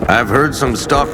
I've heard some stock.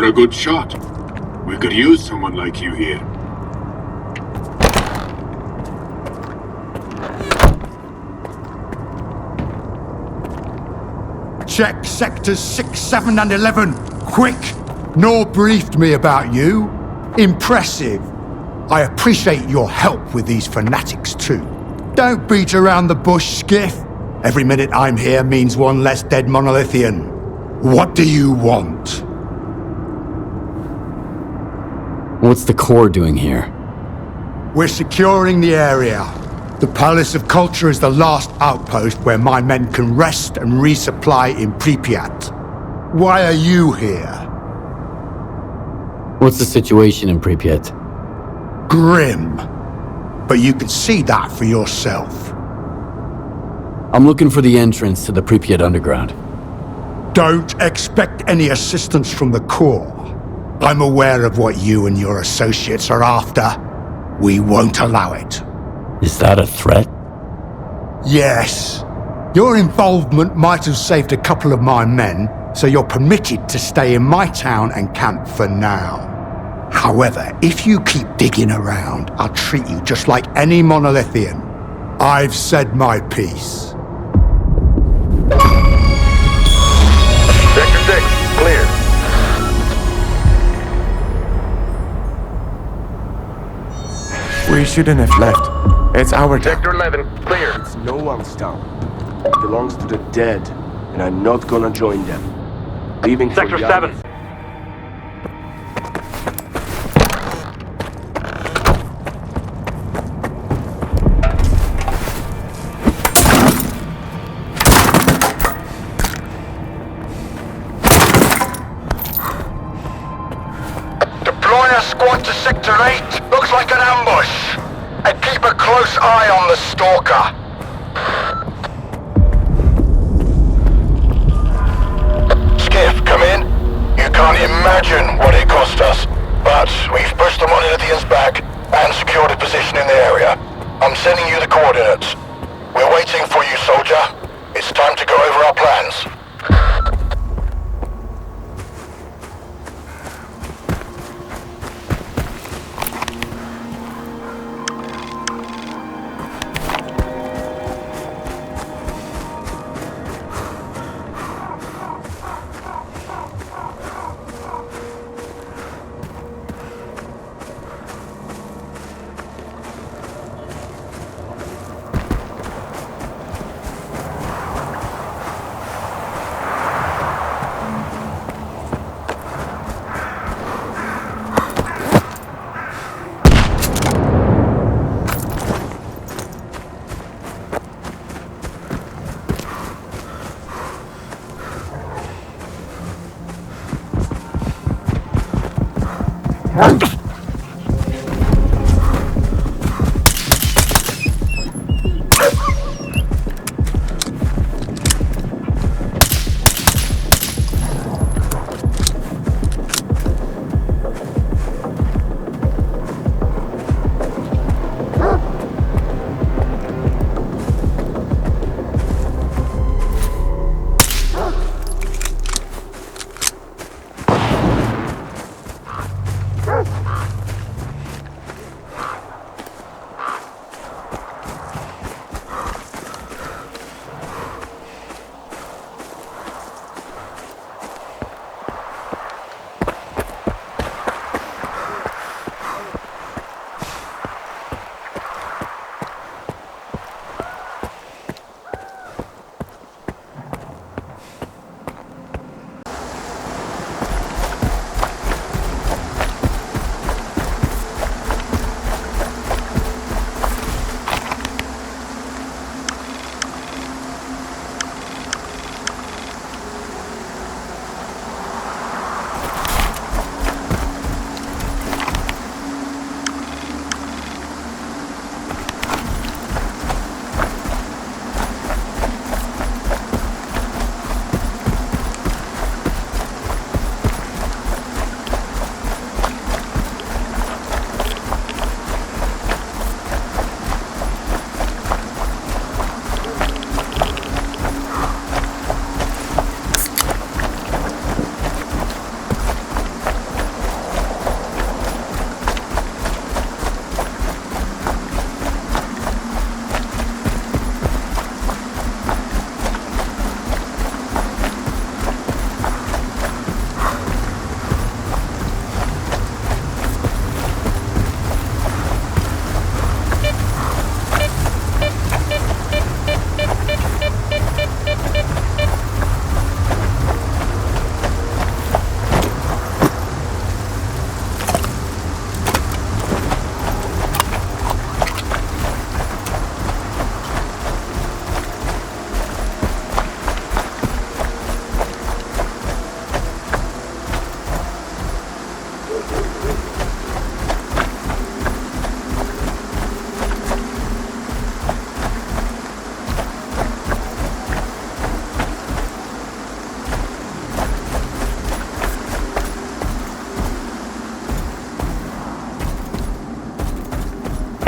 You're a good shot. We could use someone like you here. Check sectors 6, 7, and 11. Quick! Nor briefed me about you. Impressive. I appreciate your help with these fanatics too. Don't beat around the bush, Skiff. Every minute I'm here means one less dead monolithian. What do you want? What's the Corps doing here? We're securing the area. The Palace of Culture is the last outpost where my men can rest and resupply in Prypiat. Why are you here? What's the situation in Prypiat? Grim. But you can see that for yourself. I'm looking for the entrance to the Prypiat underground. Don't expect any assistance from the Corps. I'm aware of what you and your associates are after. We won't allow it. Is that a threat? Yes. Your involvement might have saved a couple of my men, so you're permitted to stay in my town and camp for now. However, if you keep digging around, I'll treat you just like any monolithian. I've said my piece. Sector 6, clear. We shouldn't have left. It's our town. Sector 11, clear. It's no one's town. It belongs to the dead, and I'm not gonna join them. Leaving for Sector 7. Deploying a squad to Sector 8. Looks like an ambush. And keep a close eye on the Stalker. Skiff, come in. You can't imagine what it cost us. But we've pushed the monolithians back and secured a position in the area. I'm sending you the coordinates. We're waiting for you, soldier. It's time to go over our plans.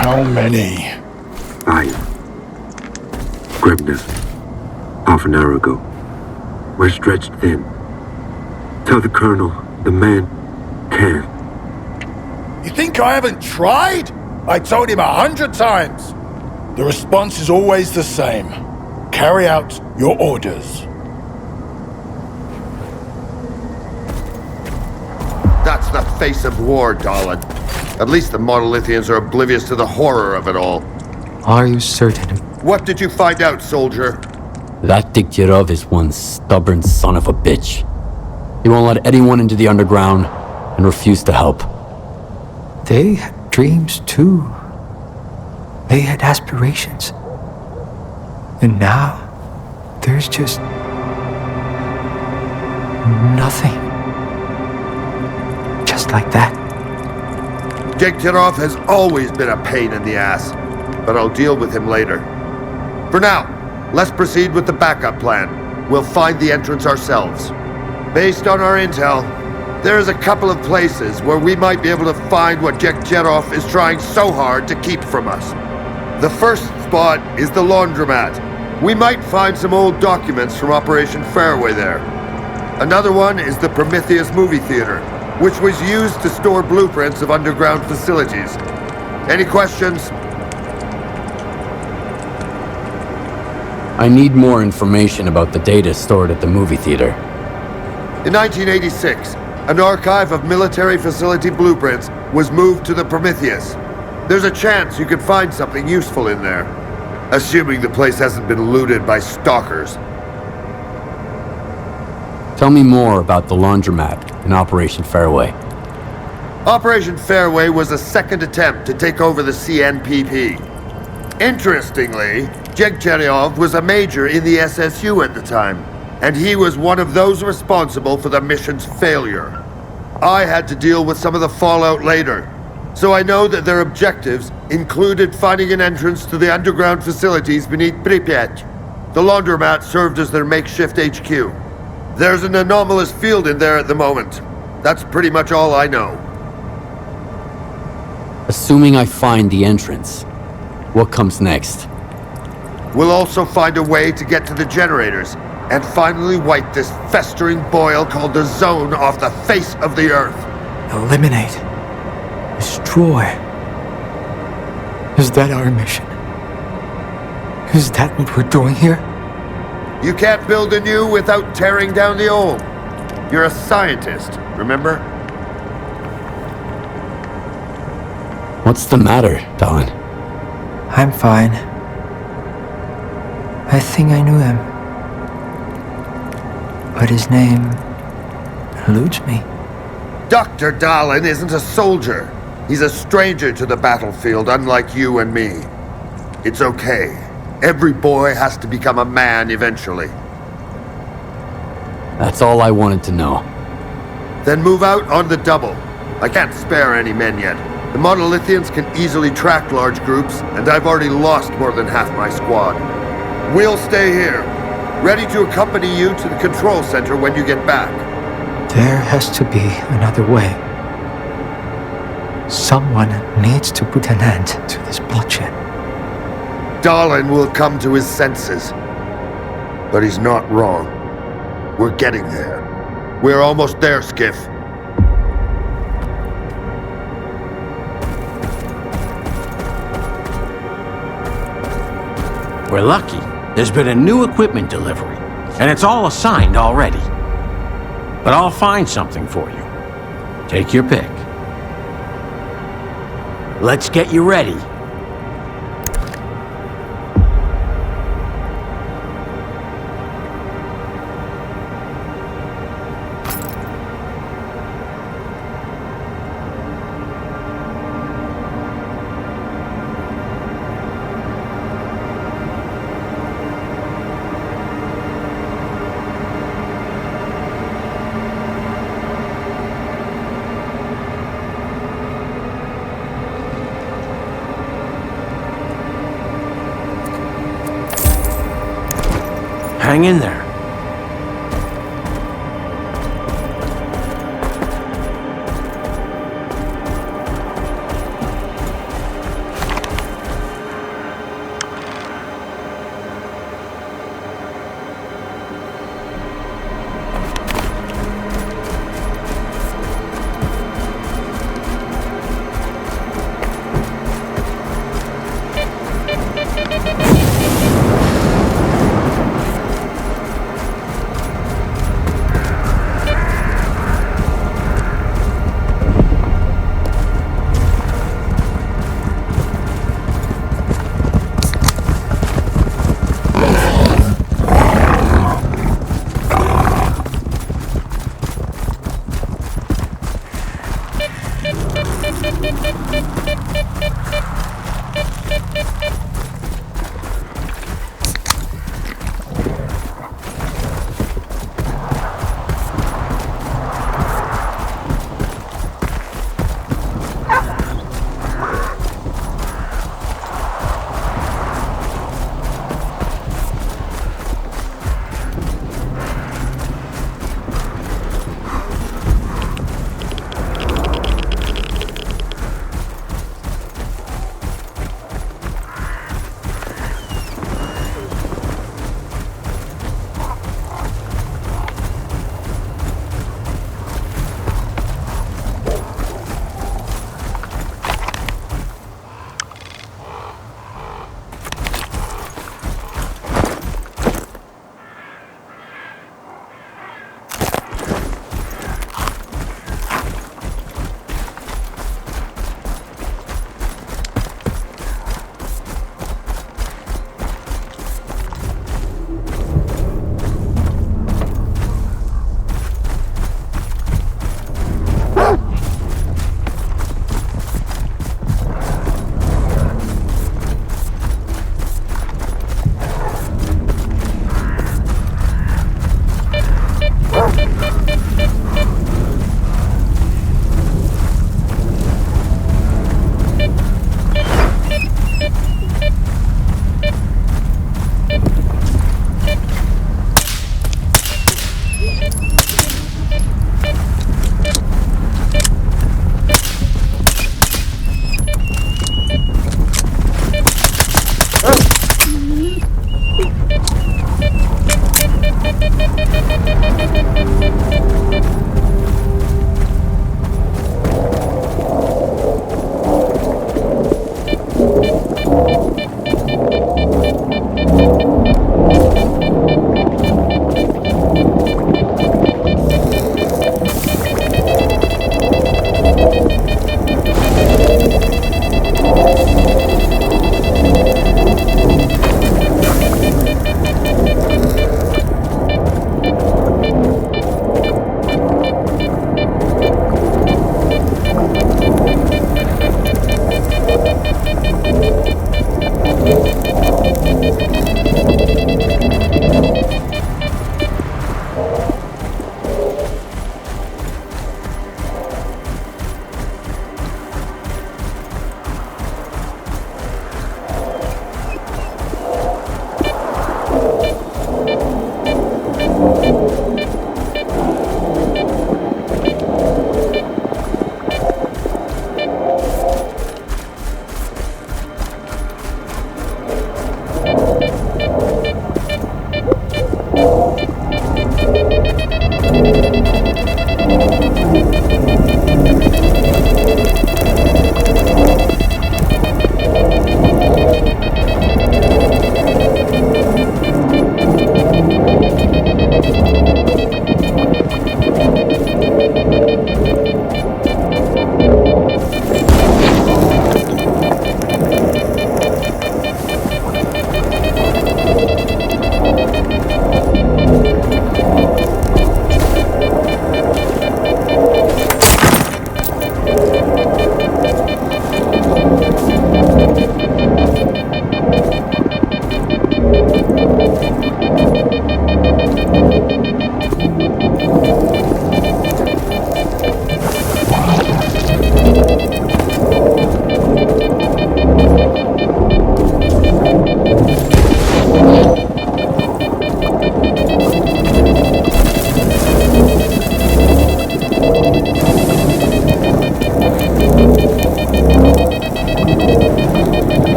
How many? 5. Grabbed us half an hour ago. We're stretched thin. Tell the colonel, the man can't. You think I haven't tried? I told him 100 times. The response is always the same. Carry out your orders. That's the face of war, Dahlin. At least the Monolithians are oblivious to the horror of it all. Are you certain? What did you find out, soldier? That Diktirov is one stubborn son of a bitch. He won't let anyone into the underground and refuse to help. They had dreams too. They had aspirations. And now, there's just nothing. Just like that. Diktirov has always been a pain in the ass, but I'll deal with him later. For now, let's proceed with the backup plan. We'll find the entrance ourselves. Based on our intel, there's a couple of places where we might be able to find what Diktirov is trying so hard to keep from us. The first spot is the laundromat. We might find some old documents from Operation Fairway there. Another one is the Prometheus movie theater, which was used to store blueprints of underground facilities. Any questions? I need more information about the data stored at the movie theater. In 1986, an archive of military facility blueprints was moved to the Prometheus. There's a chance you could find something useful in there, assuming the place hasn't been looted by stalkers. Tell me more about the laundromat in Operation Fairway. Operation Fairway was a second attempt to take over the CNPP. Interestingly, Diktirov was a major in the SSU at the time, and he was one of those responsible for the mission's failure. I had to deal with some of the fallout later, so I know that their objectives included finding an entrance to the underground facilities beneath Prypiat. The laundromat served as their makeshift HQ. There's an anomalous field in there at the moment. That's pretty much all I know. Assuming I find the entrance, what comes next? We'll also find a way to get to the generators and finally wipe this festering boil called the Zone off the face of the Earth. Eliminate. Destroy. Is that our mission? Is that what we're doing here? You can't build a new without tearing down the old. You're a scientist, remember? What's the matter, Dahlin? I'm fine. I think I knew him. But his name eludes me. Dr. Dahlin isn't a soldier. He's a stranger to the battlefield, unlike you and me. It's okay. Every boy has to become a man eventually. That's all I wanted to know. Then move out on the double. I can't spare any men yet. The Monolithians can easily track large groups, and I've already lost more than half my squad. We'll stay here, ready to accompany you to the control center when you get back. There has to be another way. Someone needs to put an end to this bloodshed. Dahlin will come to his senses. But he's not wrong. We're getting there. We're almost there, Skiff. We're lucky. There's been a new equipment delivery, and it's all assigned already. But I'll find something for you. Take your pick. Let's get you ready. Hang in there.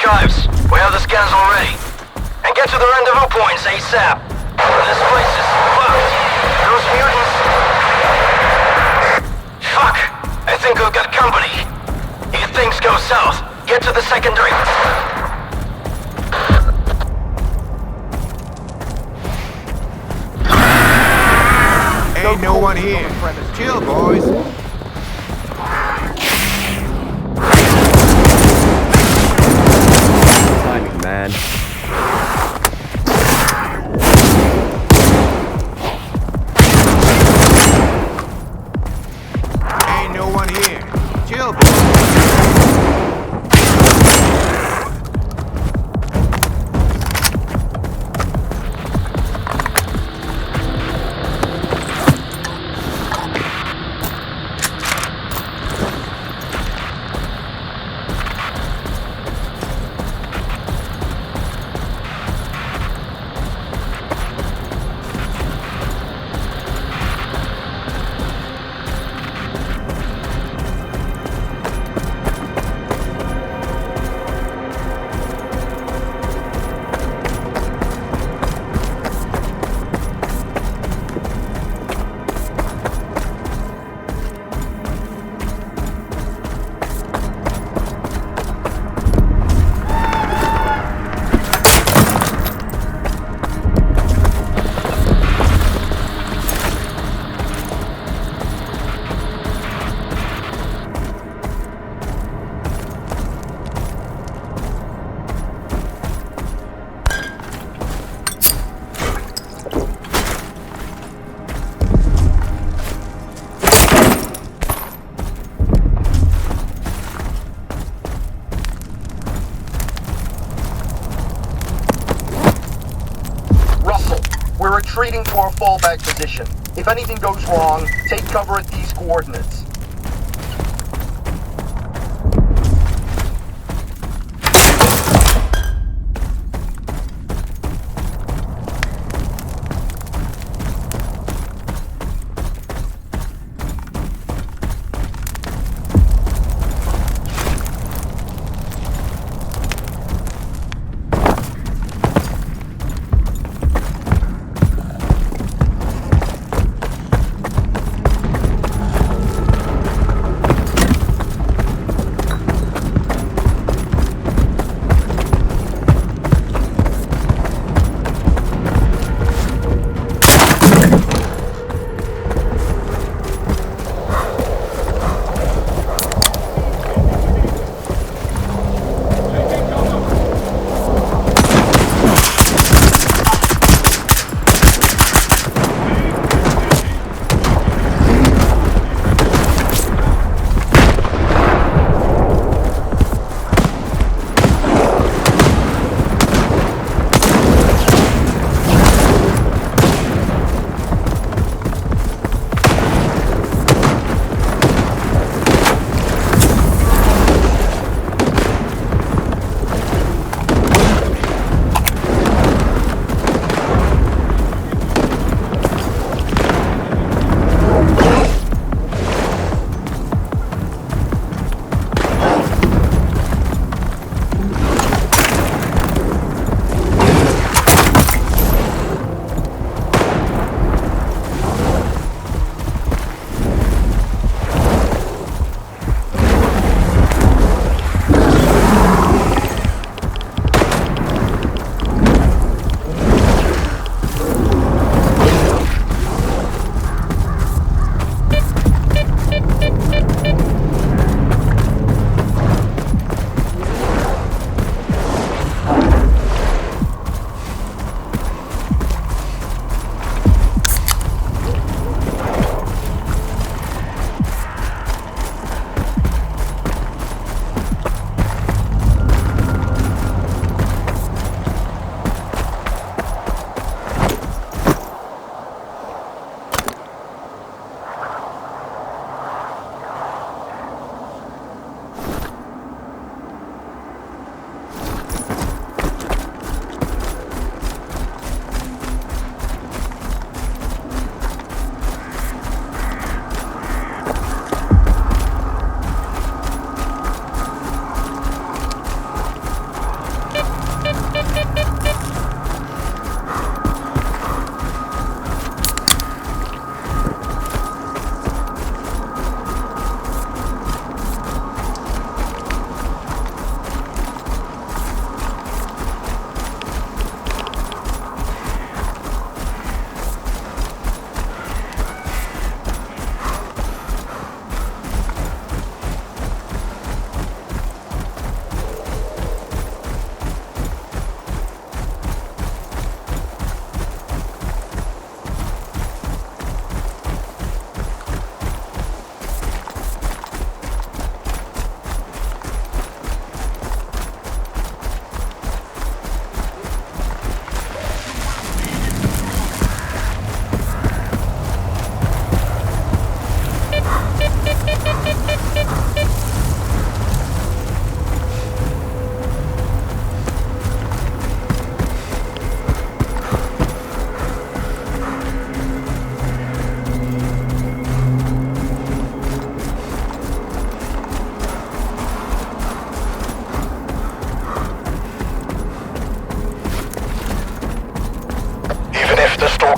archives. We have the scans already. And get to the rendezvous points ASAP. This place is fucked. Those mutants... Fuck! I think we've got company. If things go south, get to the secondary... Ain't no one here. Chill, boys. Timing, man. Ain't no one here. Chill, boys. Retreating to our fallback position. If anything goes wrong, take cover at these coordinates.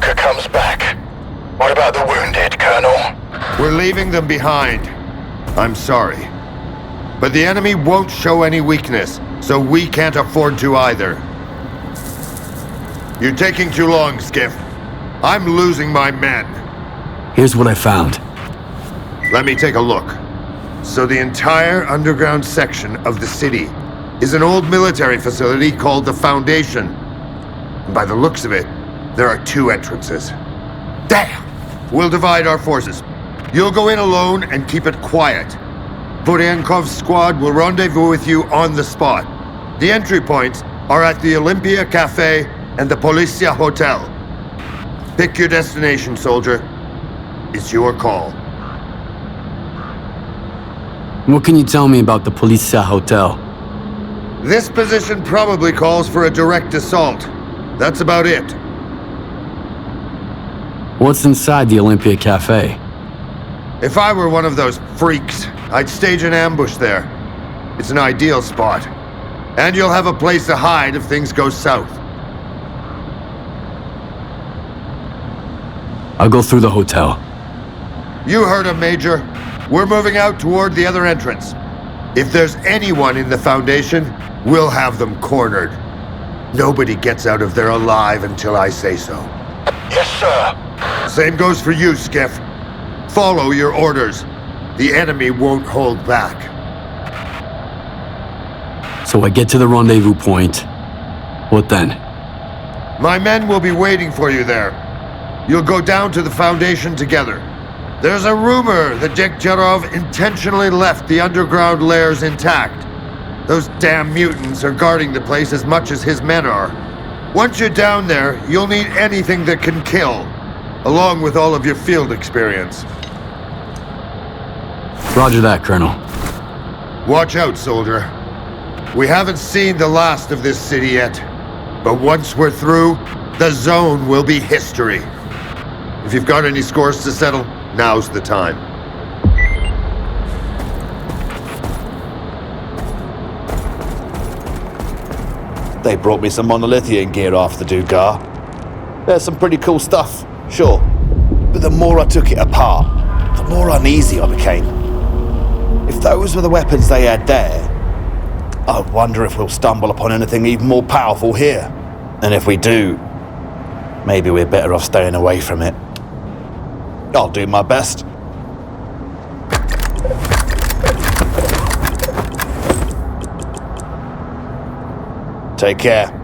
Stalker comes back, what about the wounded, Colonel? We're leaving them behind. I'm sorry. But the enemy won't show any weakness, so we can't afford to either. You're taking too long, Skiff. I'm losing my men. Here's what I found. Let me take a look. So the entire underground section of the city is an old military facility called the Foundation. And by the looks of it, there are 2 entrances. Damn! We'll divide our forces. You'll go in alone and keep it quiet. Vodiankov's squad will rendezvous with you on the spot. The entry points are at the Olympia Cafe and the Policia Hotel. Pick your destination, soldier. It's your call. What can you tell me about the Policia Hotel? This position probably calls for a direct assault. That's about it. What's inside the Olympia Cafe? If I were one of those freaks, I'd stage an ambush there. It's an ideal spot. And you'll have a place to hide if things go south. I'll go through the hotel. You heard him, Major. We're moving out toward the other entrance. If there's anyone in the Foundation, we'll have them cornered. Nobody gets out of there alive until I say so. Yes, sir. Same goes for you, Skiff. Follow your orders. The enemy won't hold back. So I get to the rendezvous point. What then? My men will be waiting for you there. You'll go down to the Foundation together. There's a rumor that Degtyaryov intentionally left the underground lairs intact. Those damn mutants are guarding the place as much as his men are. Once you're down there, you'll need anything that can kill, along with all of your field experience. Roger that, Colonel. Watch out, soldier. We haven't seen the last of this city yet, but once we're through, the zone will be history. If you've got any scores to settle, now's the time. They brought me some monolithian gear after Dugar. There's some pretty cool stuff, sure. But the more I took it apart, the more uneasy I became. If those were the weapons they had there, I wonder if we'll stumble upon anything even more powerful here. And if we do, maybe we're better off staying away from it. I'll do my best. Take care.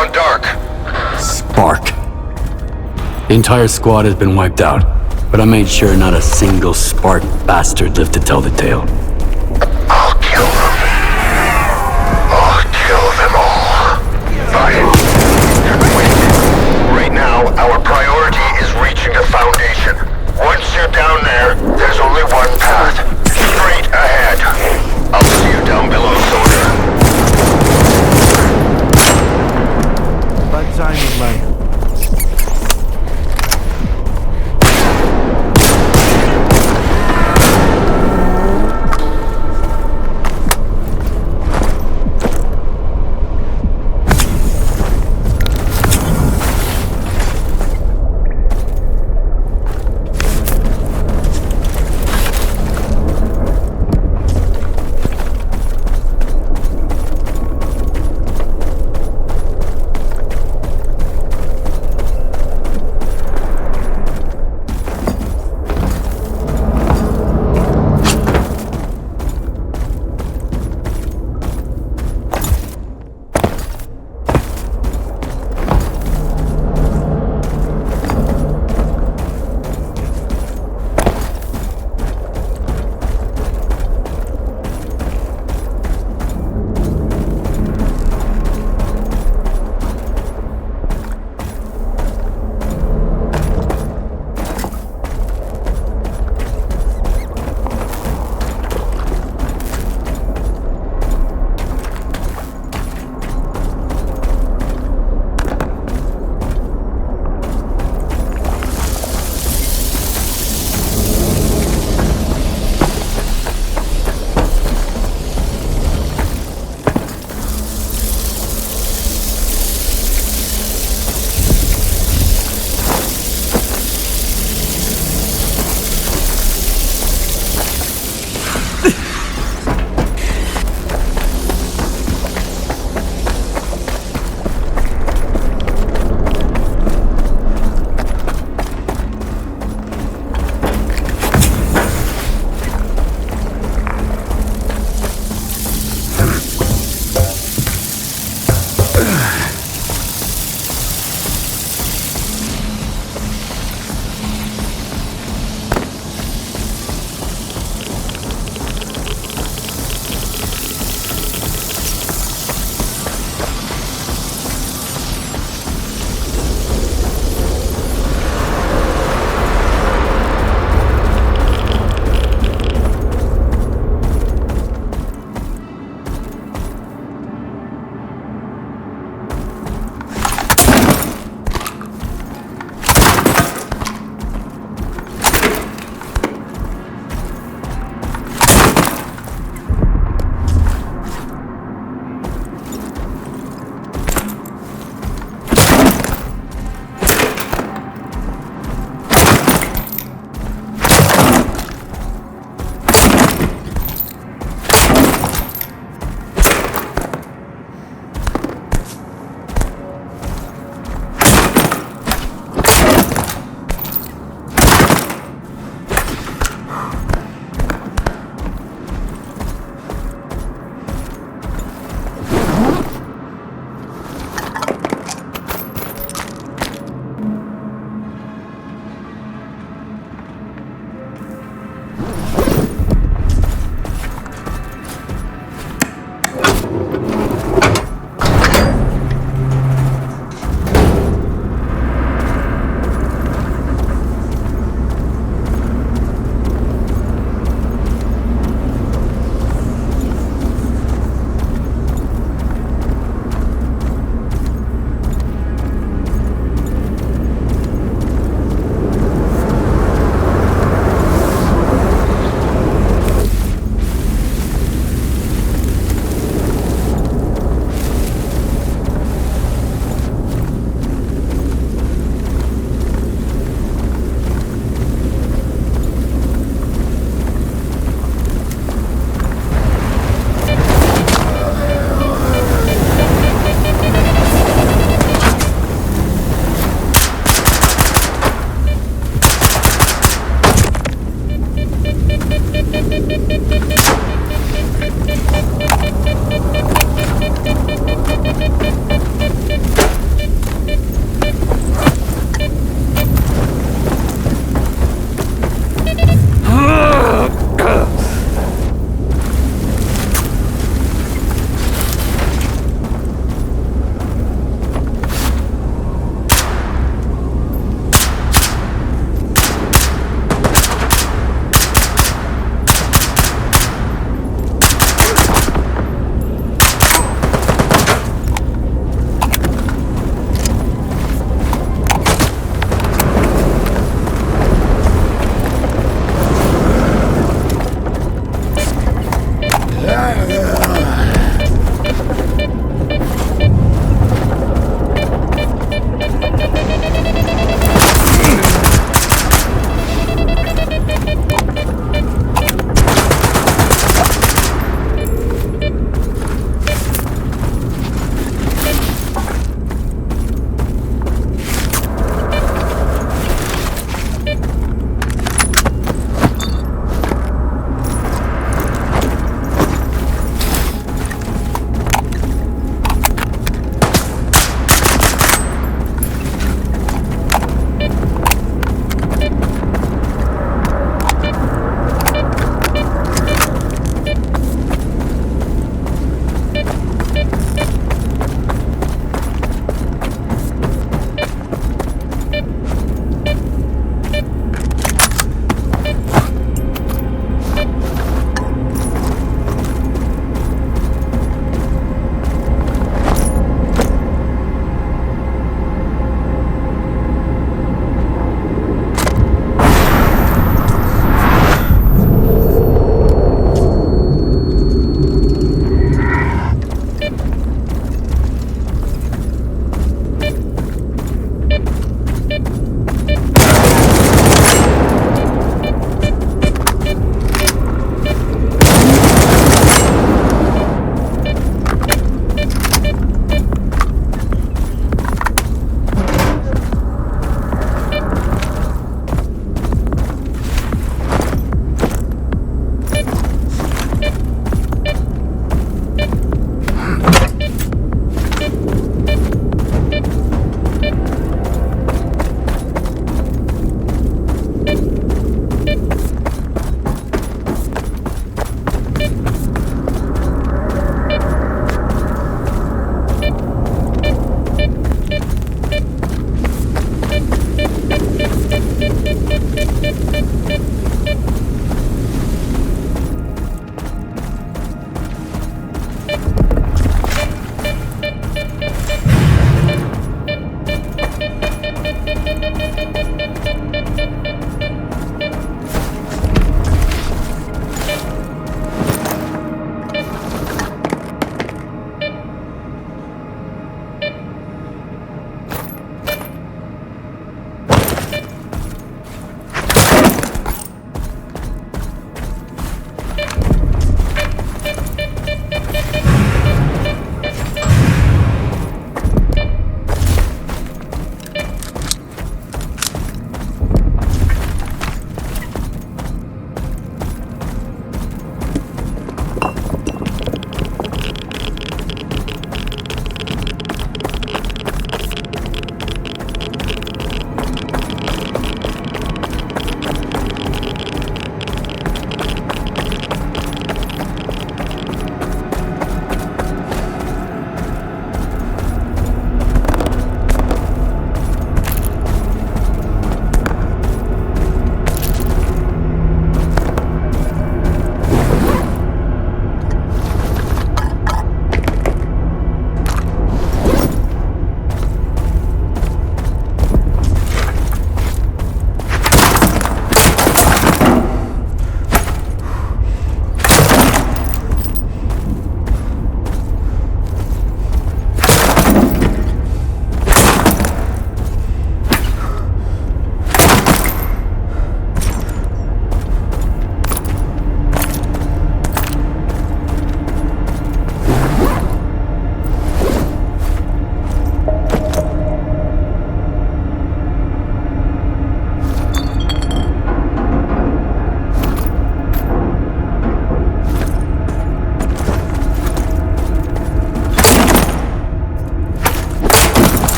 gone dark. Spark. The entire squad has been wiped out, but I made sure not a single Spark bastard lived to tell the tale. I'll kill them. I'll kill them all. Fine. Wait. Right now, our priority is reaching the Foundation. Once you're down there, there's only one path. Straight ahead. I'll see you down below, soldier. Bad timing, man.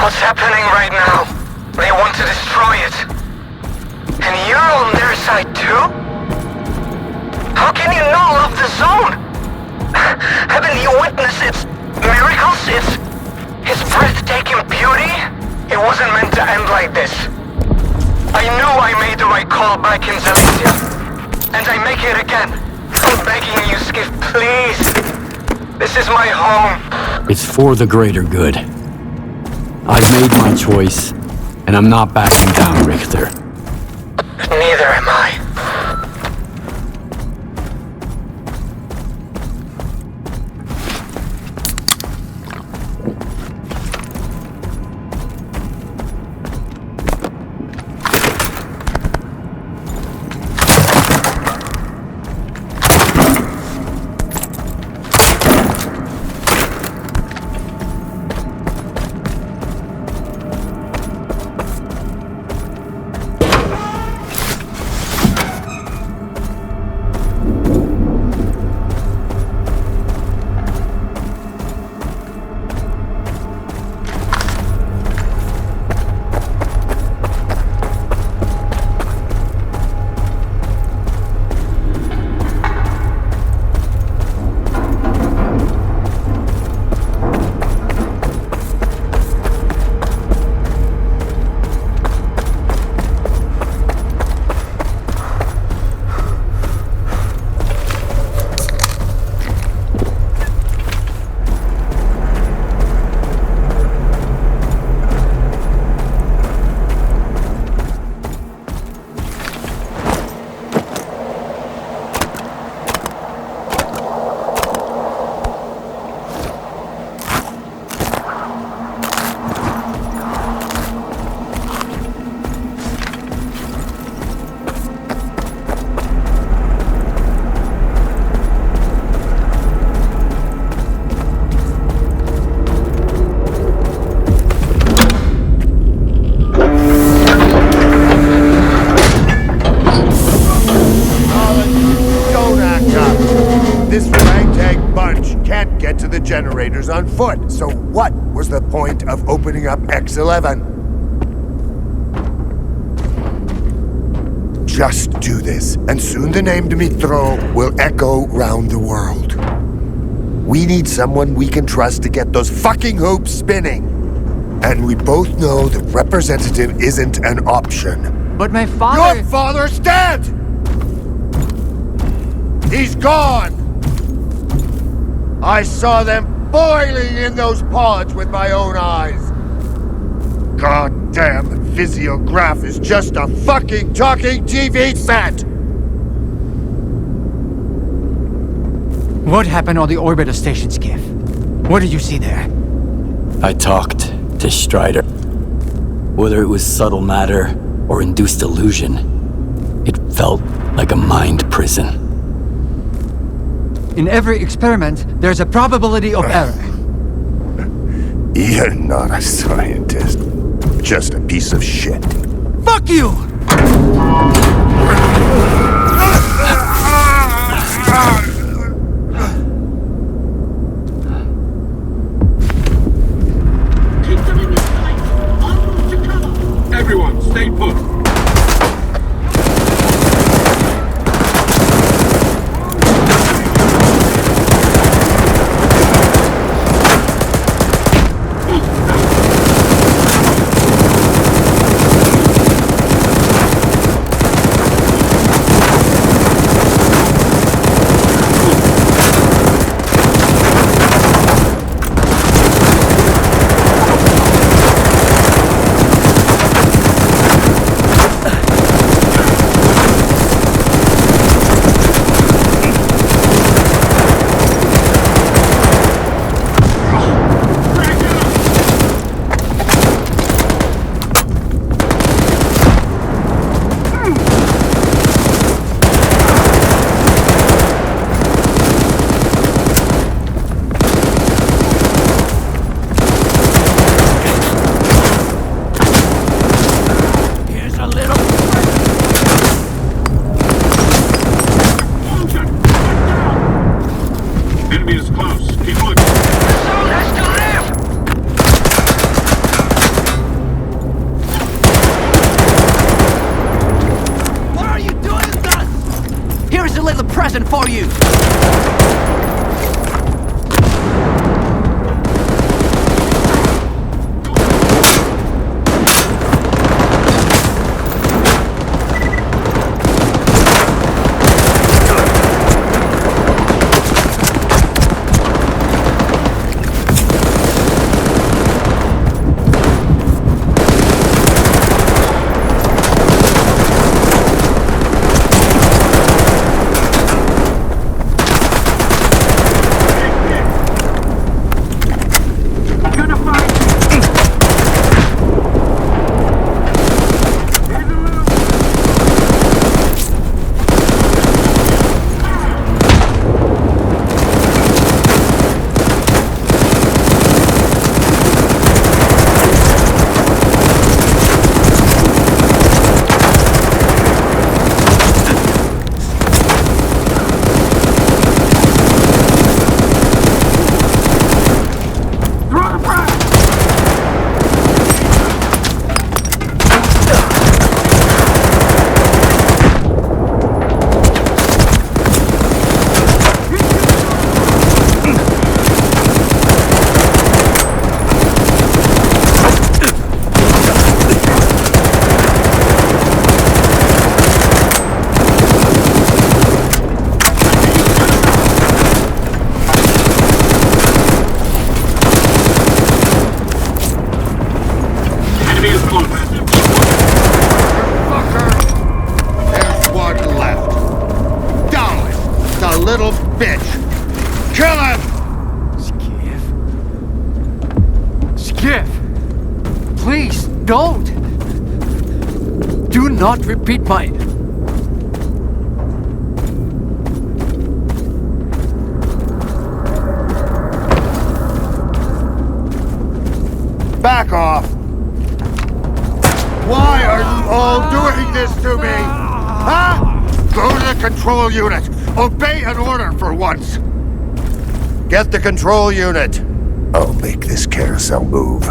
What's happening right now? They want to destroy it. And you're on their side too? How can you not love the zone? Haven't you witnessed its miracles? Its breathtaking beauty? It wasn't meant to end like this. I knew I made the right call back in Zelysia. And I make it again. I'm begging you, Skiff, please. This is my home. It's for the greater good. I've made my choice, and I'm not backing down, Richter. Neither am I. Generators on foot. So what was the point of opening up X11? Just do this, and soon the name Dmitro will echo round the world. We need someone we can trust to get those fucking hoops spinning. And we both know that representative isn't an option. But my father... Your father's dead! He's gone! I saw them boiling in those pods with my own eyes. Goddamn physiograph is just a fucking talking TV set! What happened on the orbiter station, Skiff? What did you see there? I talked to Strider. Whether it was subtle matter or induced illusion, it felt like a mind prison. In every experiment, there's a probability of error. You're not a scientist. Just a piece of shit. Fuck you! Keep them in your sight! I'll move to cover! Everyone, stay put! medicine for you! Not repeat my... Back off! Why are you all doing this to me? Huh? Go to the control unit! Obey an order for once! Get the control unit! I'll make this carousel move.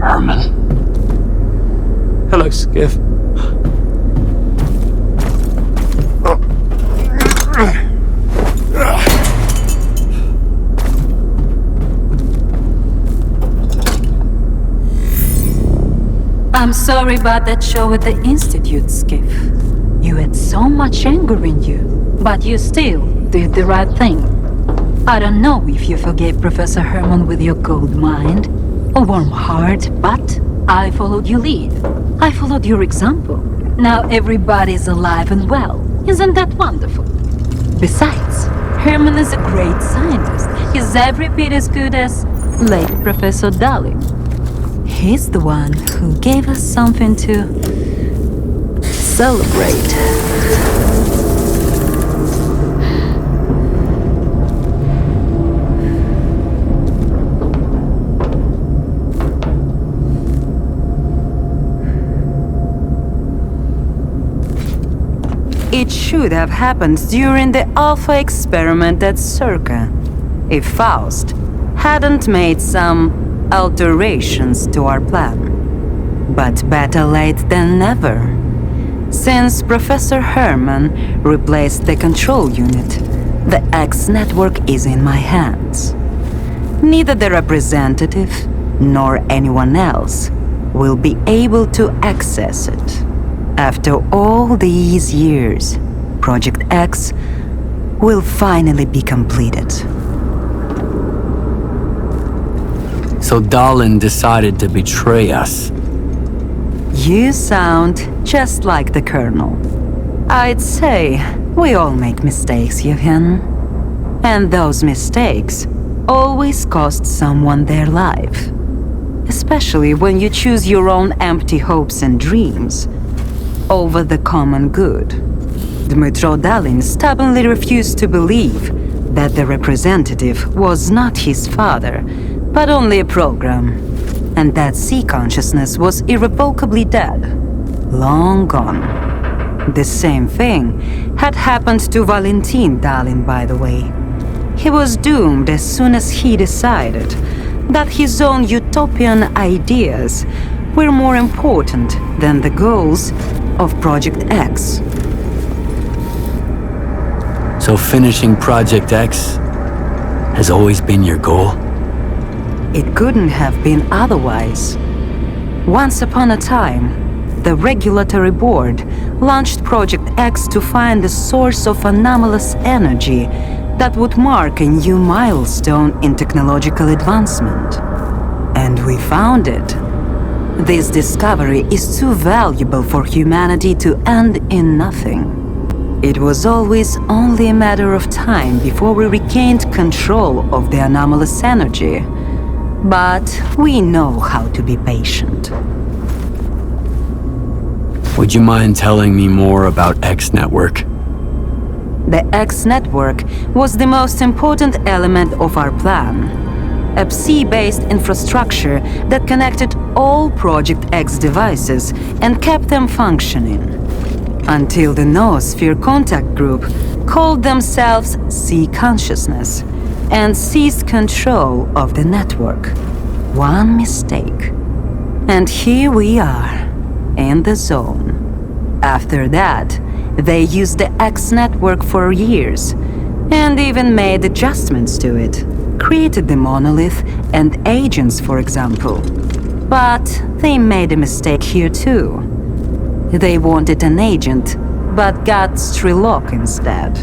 Herman? Hello, Skiff. I'm sorry about that show at the Institute, Skiff. You had so much anger in you, but you still did the right thing. I don't know if you forgave Professor Herman with your cold mind, a warm heart, but I followed your lead. I followed your example. Now everybody's alive and well. Isn't that wonderful? Besides, Herman is a great scientist. He's every bit as good as late Professor Darling. He's the one who gave us something to celebrate. It should have happened during the Alpha experiment at S.T.A.L.K.E.R. if Faust hadn't made some alterations to our plan. But better late than never. Since Professor Herman replaced the control unit, the X network is in my hands. Neither the representative nor anyone else will be able to access it. After all these years, Project X will finally be completed. So Dalin decided to betray us. You sound just like the Colonel. I'd say we all make mistakes, Yevhen. And those mistakes always cost someone their life. Especially when you choose your own empty hopes and dreams over the common good. Dmytro Dalin stubbornly refused to believe that the representative was not his father, but only a program, and that sea consciousness was irrevocably dead, long gone. The same thing had happened to Valentin Dalin, by the way. He was doomed as soon as he decided that his own utopian ideas were more important than the goals of Project X. So finishing Project X has always been your goal? It couldn't have been otherwise. Once upon a time, the Regulatory Board launched Project X to find the source of anomalous energy that would mark a new milestone in technological advancement. And we found it. This discovery is too valuable for humanity to end in nothing. It was always only a matter of time before we regained control of the anomalous energy. But we know how to be patient. Would you mind telling me more about X Network? The X Network was the most important element of our plan. A Psi-based infrastructure that connected all Project X devices and kept them functioning. Until the Noosphere Contact Group called themselves Sea Consciousness and seized control of the network. One mistake. And here we are, in the zone. After that, they used the X Network for years, and even made adjustments to it. Created the monolith and agents, for example. But they made a mistake here too. They wanted an agent, but got S.T.A.L.K.E.R instead.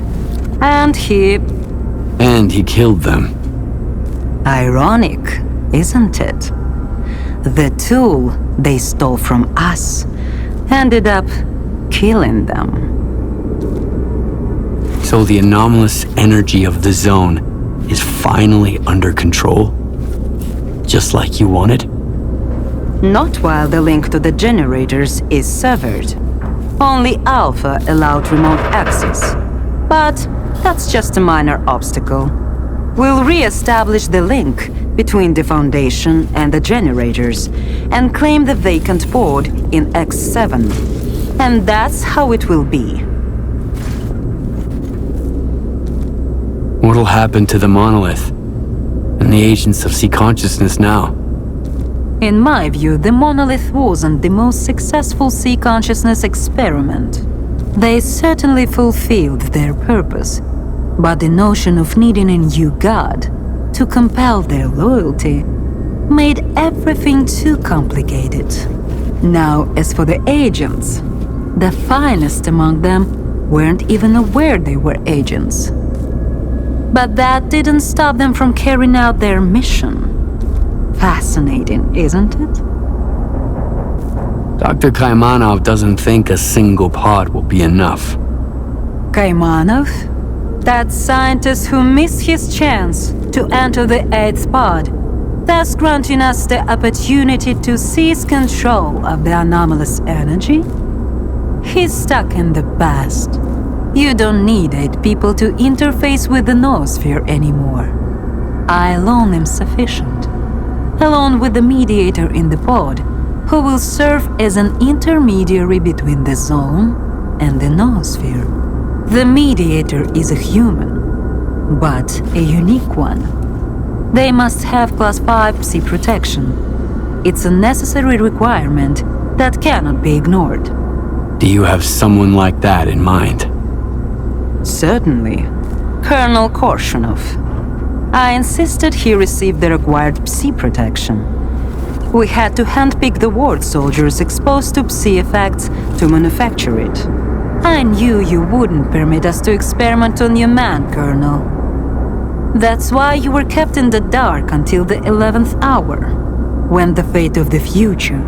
And he killed them. Ironic, isn't it? The tool they stole from us ended up killing them. So the anomalous energy of the zone is finally under control? Just like you wanted? Not while the link to the generators is severed. Only Alpha allowed remote access. But that's just a minor obstacle. We'll re-establish the link between the Foundation and the generators and claim the vacant board in X7. And that's how it will be. What'll happen to the monolith and the agents of Sea Consciousness now? In my view, the monolith wasn't the most successful Sea Consciousness experiment. They certainly fulfilled their purpose, but the notion of needing a new god to compel their loyalty made everything too complicated. Now, as for the agents, the finest among them weren't even aware they were agents. But that didn't stop them from carrying out their mission. Fascinating, isn't it? Dr. Kaimanov doesn't think a single pod will be enough. Kaimanov? That scientist who missed his chance to enter the 8th pod, thus granting us the opportunity to seize control of the anomalous energy? He's stuck in the past. You don't need 8 people to interface with the Noosphere anymore. I alone am sufficient, along with the mediator in the pod, who will serve as an intermediary between the zone and the Noosphere. The mediator is a human, but a unique one. They must have Class 5 Psi protection. It's a necessary requirement that cannot be ignored. Do you have someone like that in mind? Certainly. Colonel Korshunov. I insisted he receive the required Psi protection. We had to handpick the ward soldiers exposed to Psi effects to manufacture it. I knew you wouldn't permit us to experiment on your man, Colonel. That's why you were kept in the dark until the 11th hour, when the fate of the future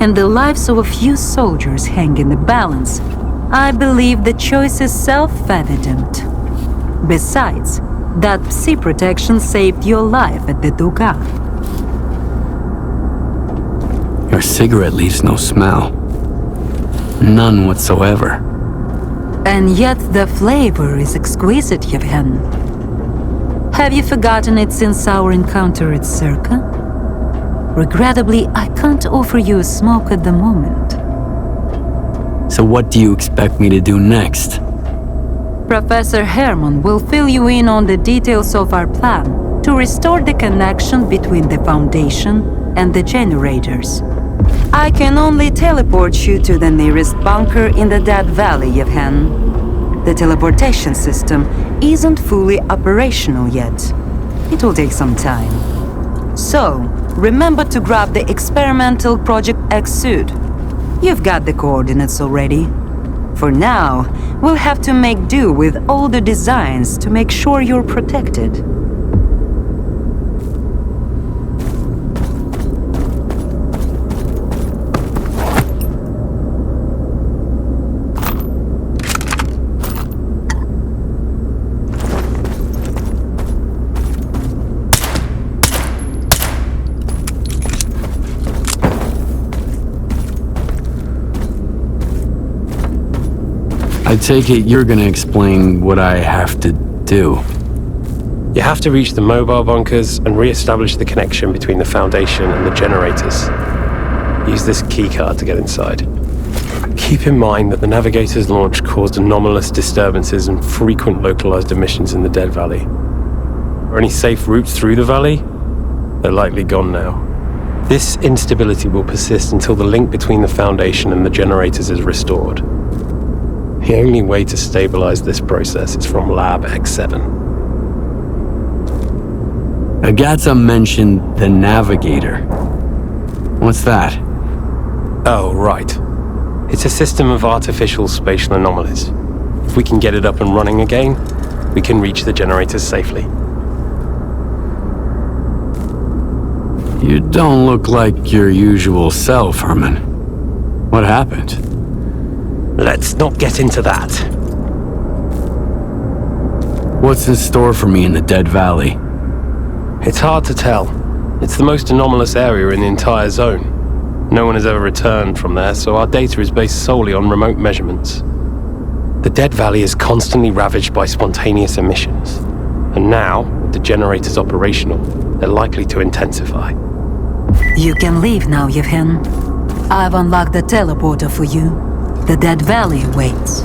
and the lives of a few soldiers hang in the balance. I believe the choice is self-evident. Besides, that Psi protection saved your life at the Duga. Your cigarette leaves no smell. None whatsoever. And yet the flavor is exquisite, Yevhen. Have you forgotten it since our encounter at Circa? Regrettably, I can't offer you a smoke at the moment. So what do you expect me to do next? Professor Herman will fill you in on the details of our plan to restore the connection between the Foundation and the generators. I can only teleport you to the nearest bunker in the Dead Valley, Yevhen. The teleportation system isn't fully operational yet. It will take some time. So, remember to grab the experimental Project X suit. You've got the coordinates already. For now, we'll have to make do with older designs to make sure you're protected. I take it you're gonna explain what I have to do. You have to reach the mobile bunkers and re-establish the connection between the Foundation and the generators. Use this keycard to get inside. Keep in mind that the Navigator's launch caused anomalous disturbances and frequent localized emissions in the Dead Valley. Are any safe routes through the valley? They're likely gone now. This instability will persist until the link between the Foundation and the generators is restored. The only way to stabilize this process is from Lab X7. Agatha mentioned the Navigator. What's that? Oh, right. It's a system of artificial spatial anomalies. If we can get it up and running again, we can reach the generators safely. You don't look like your usual self, Herman. What happened? Let's not get into that. What's in store for me in the Dead Valley? It's hard to tell. It's the most anomalous area in the entire zone. No one has ever returned from there, so our data is based solely on remote measurements. The Dead Valley is constantly ravaged by spontaneous emissions. And now, with the generators operational, they're likely to intensify. You can leave now, Yevhen. I've unlocked the teleporter for you. The Dead Valley waits.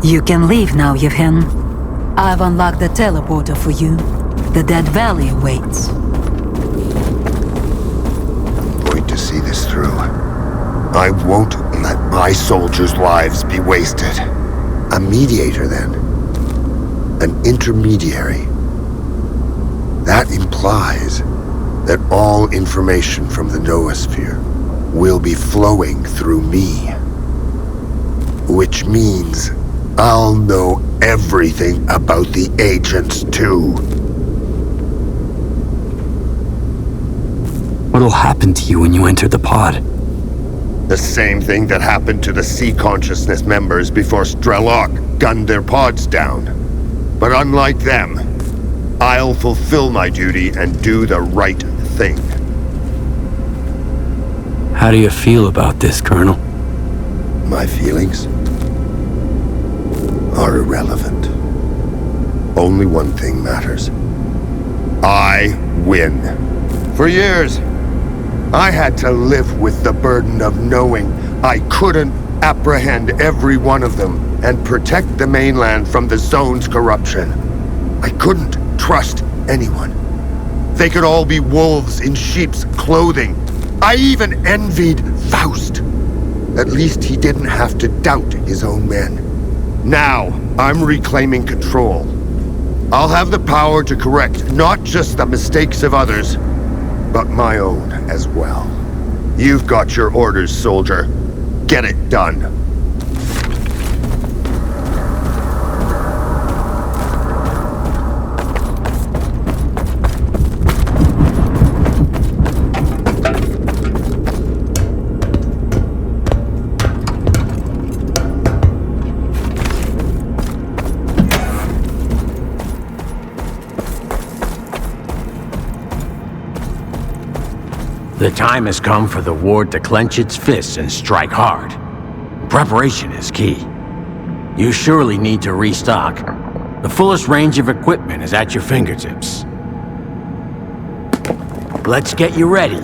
You can leave now, Yevhen. I've unlocked the teleporter for you. The Dead Valley waits. I'm going to see this through. I won't let my soldiers' lives be wasted. A mediator, then. An intermediary. That implies that all information from the noosphere will be flowing through me. Which means I'll know everything about the agents, too. What'll happen to you when you enter the pod? The same thing that happened to the Sea Consciousness members before S.T.A.L.K.E.R gunned their pods down. But unlike them, I'll fulfill my duty and do the right thing. How do you feel about this, Colonel? My feelings are irrelevant. Only one thing matters. I win. For years, I had to live with the burden of knowing I couldn't apprehend every one of them and protect the mainland from the zone's corruption. I couldn't trust anyone. They could all be wolves in sheep's clothing. I even envied Faust. At least he didn't have to doubt his own men. Now, I'm reclaiming control. I'll have the power to correct not just the mistakes of others, but my own as well. You've got your orders, soldier. Get it done. The time has come for the Ward to clench its fists and strike hard. Preparation is key. You surely need to restock. The fullest range of equipment is at your fingertips. Let's get you ready.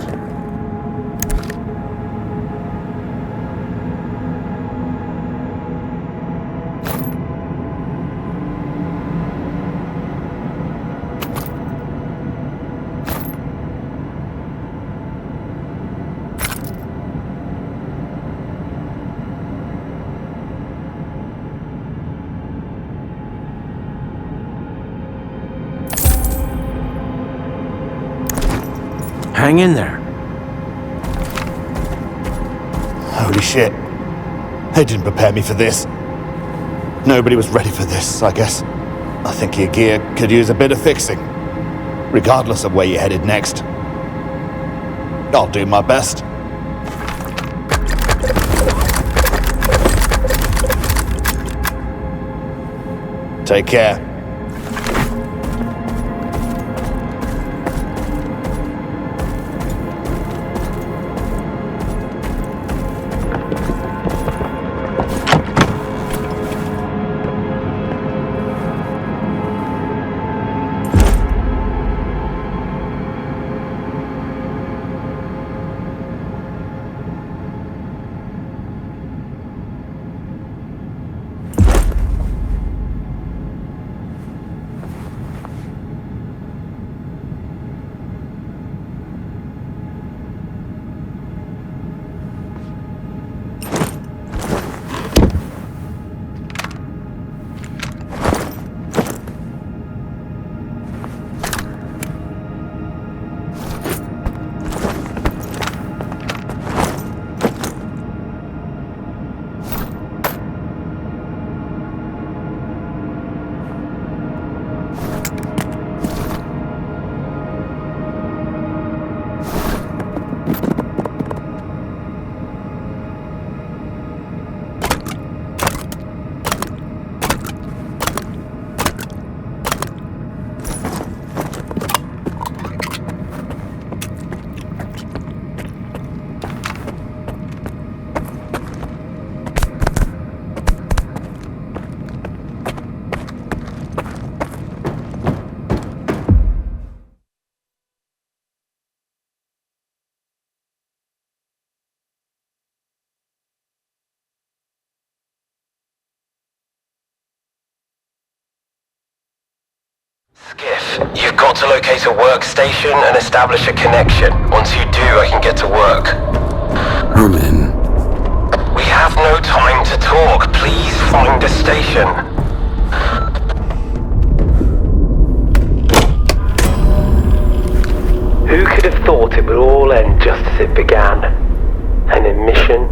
Hang in there. Holy shit. They didn't prepare me for this. Nobody was ready for this, I guess. I think your gear could use a bit of fixing, regardless of where you're headed next. I'll do my best. Take care. Skiff, you've got to locate a workstation and establish a connection. Once you do, I can get to work. Herman. We have no time to talk. Please find a station. Who could have thought it would all end just as it began? An admission,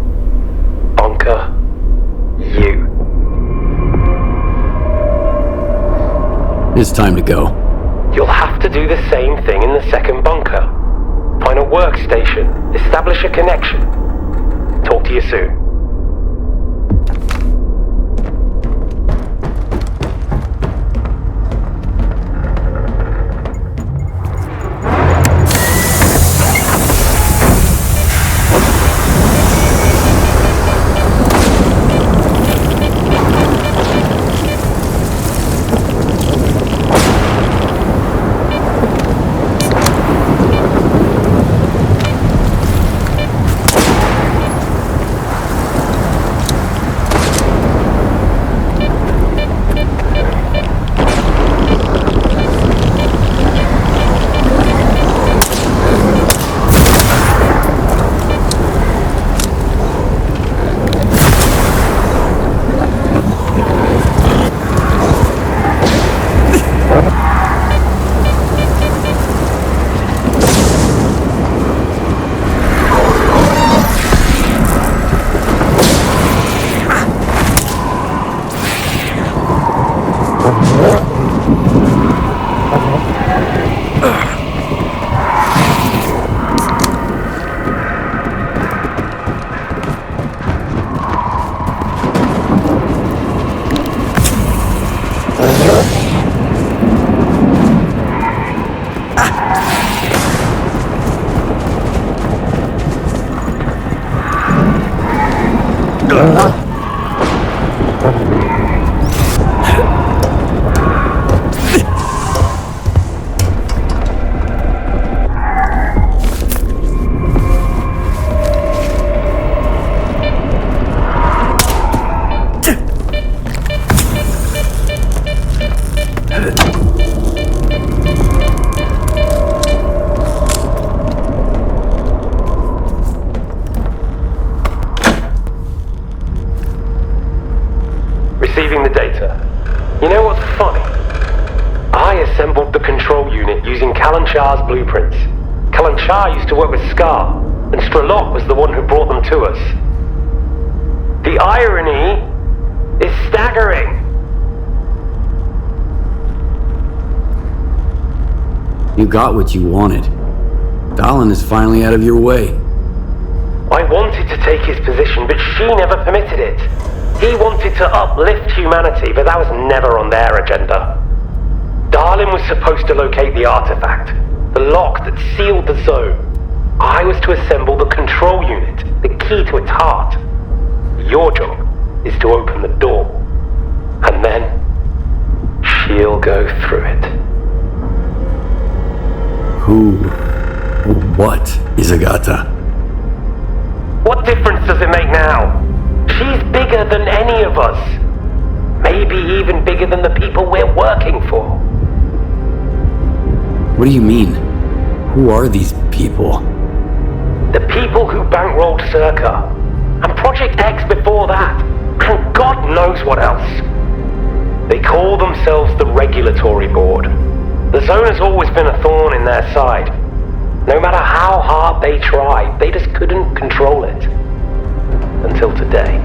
bunker, you. It's time to go. You'll have to do the same thing in the second bunker. Find a workstation, establish a connection. Talk to you soon. Kalan'Shar's blueprints. Kalan'Shar used to work with S.T.A.L.K.E.R, and Strelok was the one who brought them to us. The irony is staggering. You got what you wanted. Stalin is finally out of your way. I wanted to take his position, but she never permitted it. He wanted to uplift humanity, but that was never on their agenda. Darlin was supposed to locate the artifact, the lock that sealed the zone. I was to assemble the control unit, the key to its heart. Your job is to open the door, and then she'll go through it. Who or what is Agata? What difference does it make now? She's bigger than any of us. Maybe even bigger than the people we're working for. What do you mean? Who are these people? The people who bankrolled S.T.A.L.K.E.R. and Project X before that, and God knows what else. They call themselves the Regulatory Board. The zone has always been a thorn in their side. No matter how hard they tried, they just couldn't control it. Until today.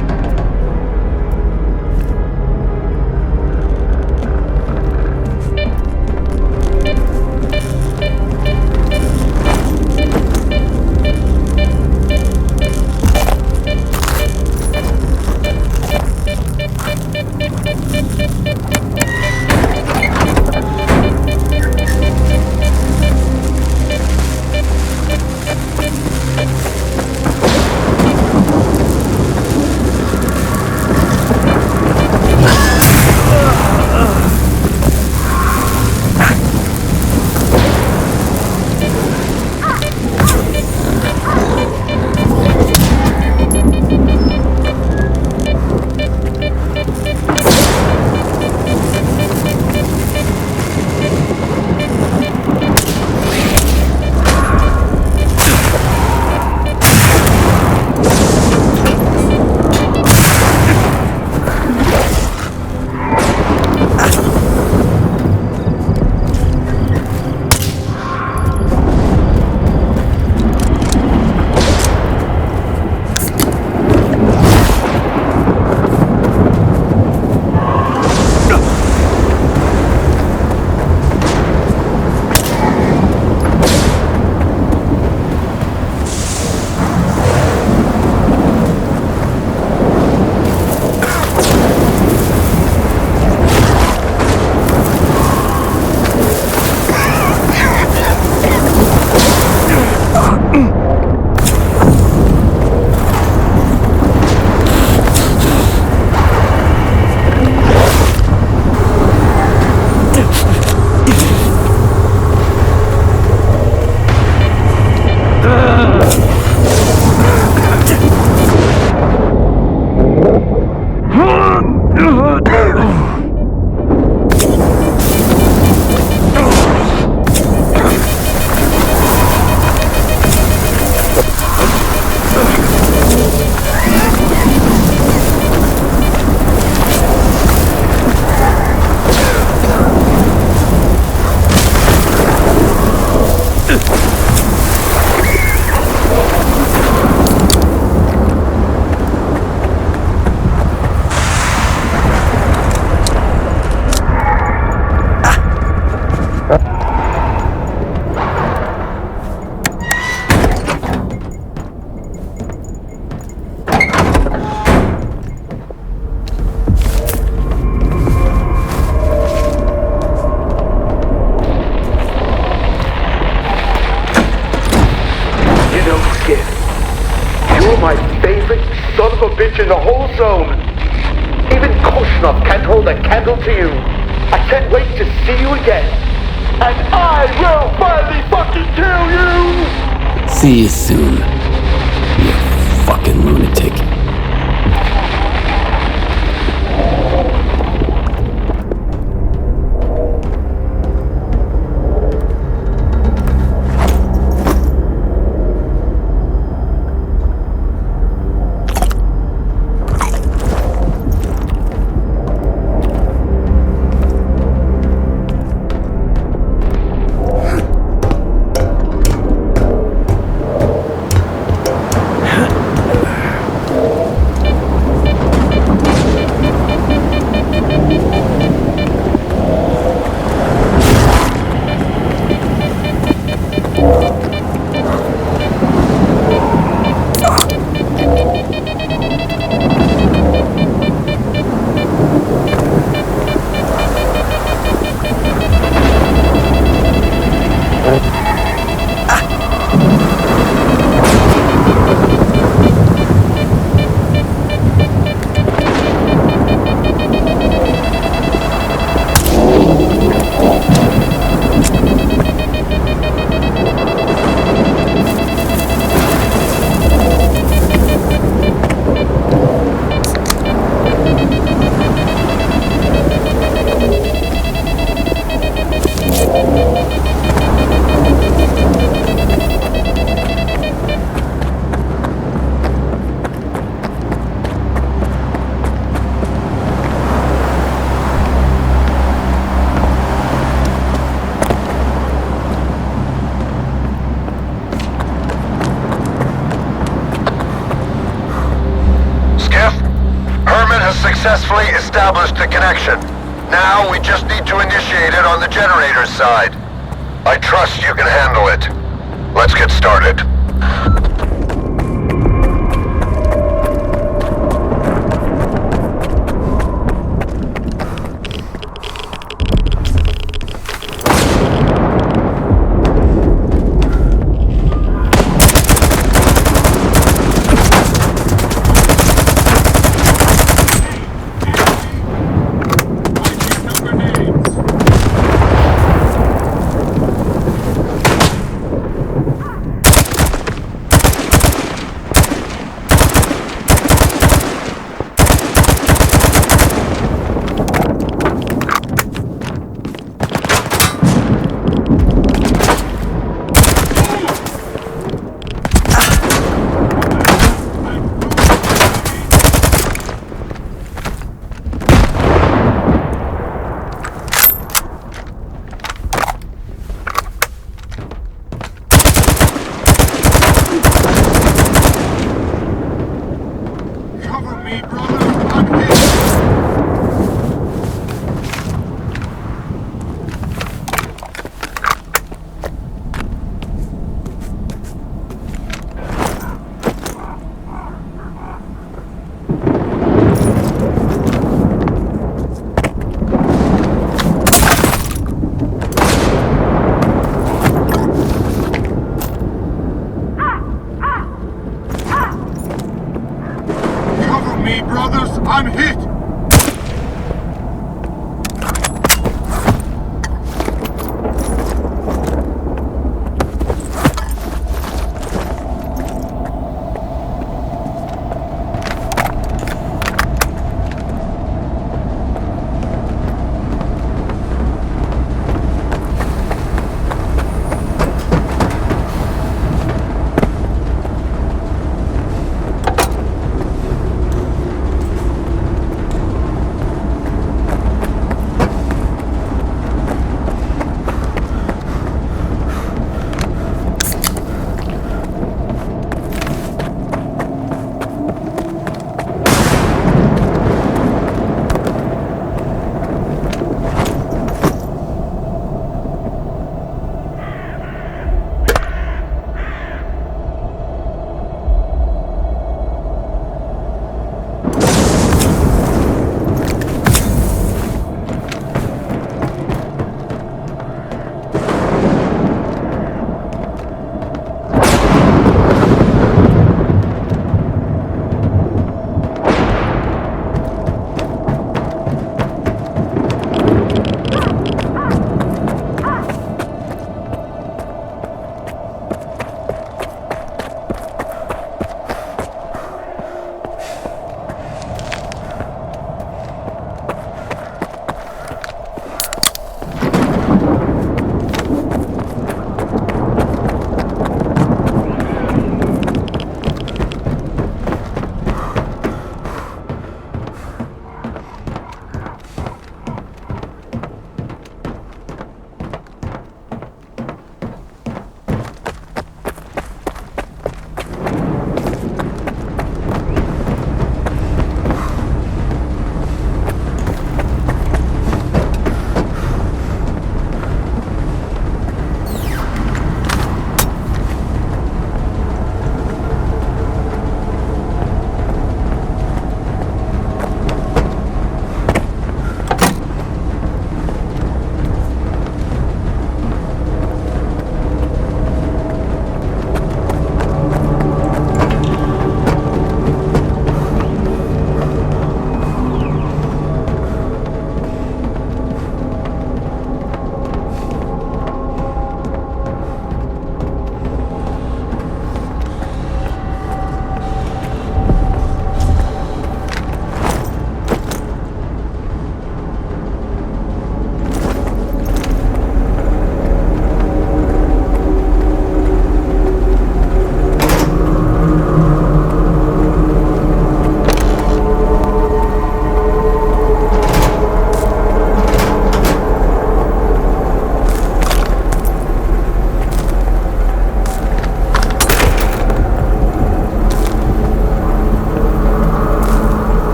In the whole zone. Even Koshnov can't hold a candle to you. I can't wait to see you again. And I will finally fucking kill you! See you soon, you fucking lunatic. successfully established the connection. Now we just need to initiate it on the generator's side. I trust you can handle it. Let's get started.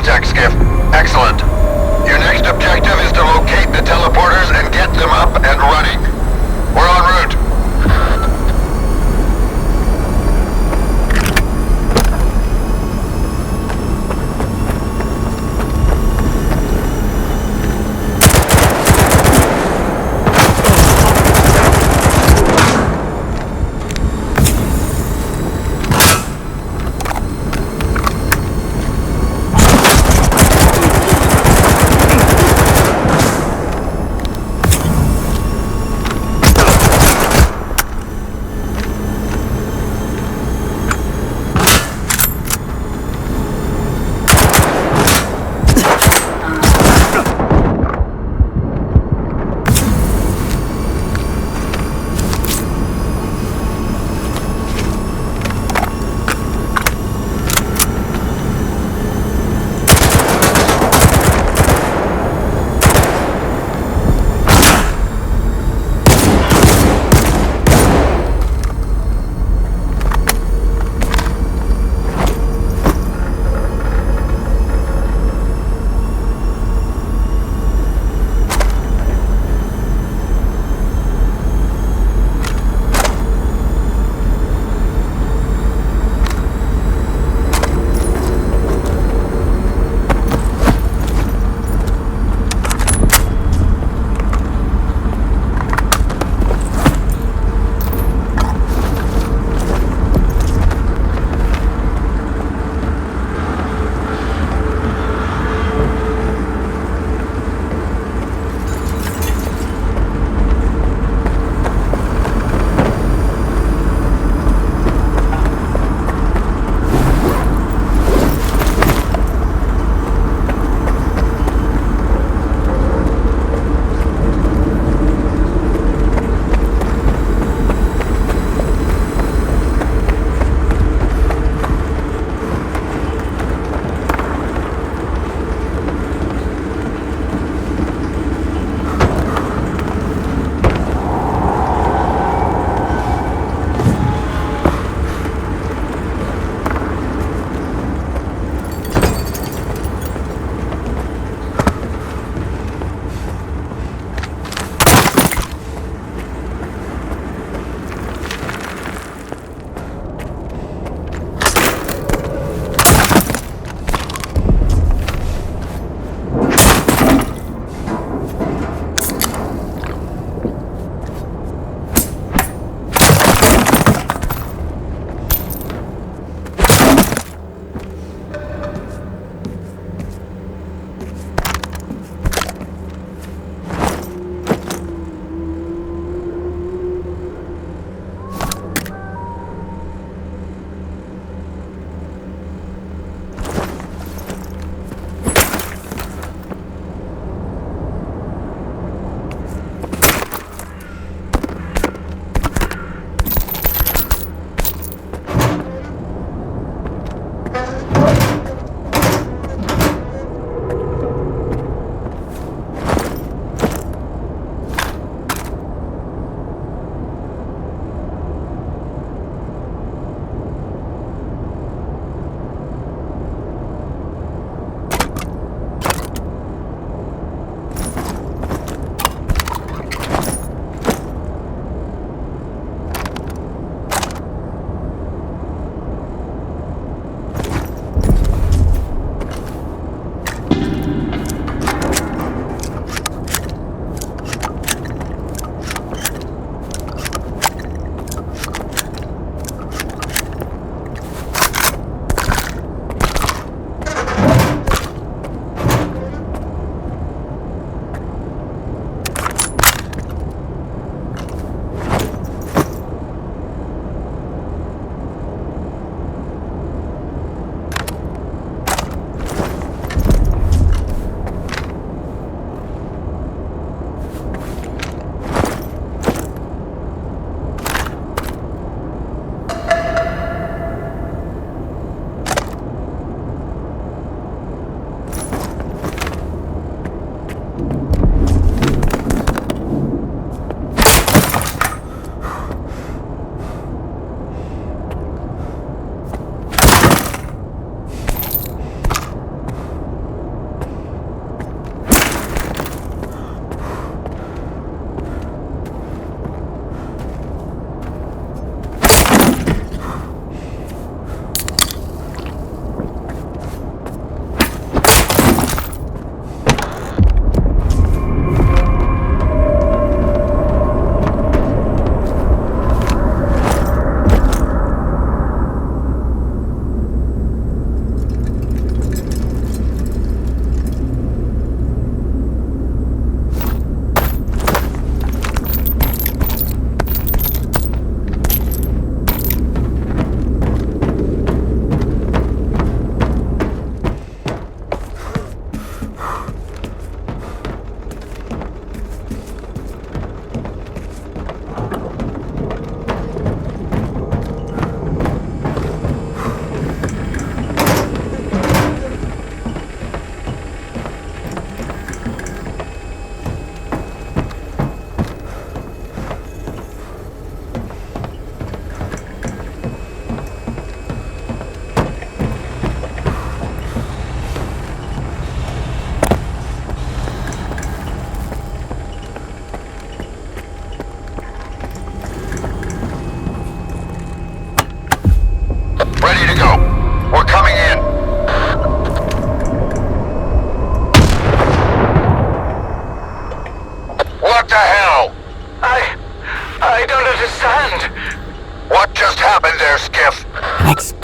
contact, Skiff. Excellent. Your next objective is to locate the teleporters and get them up and running. We're en route.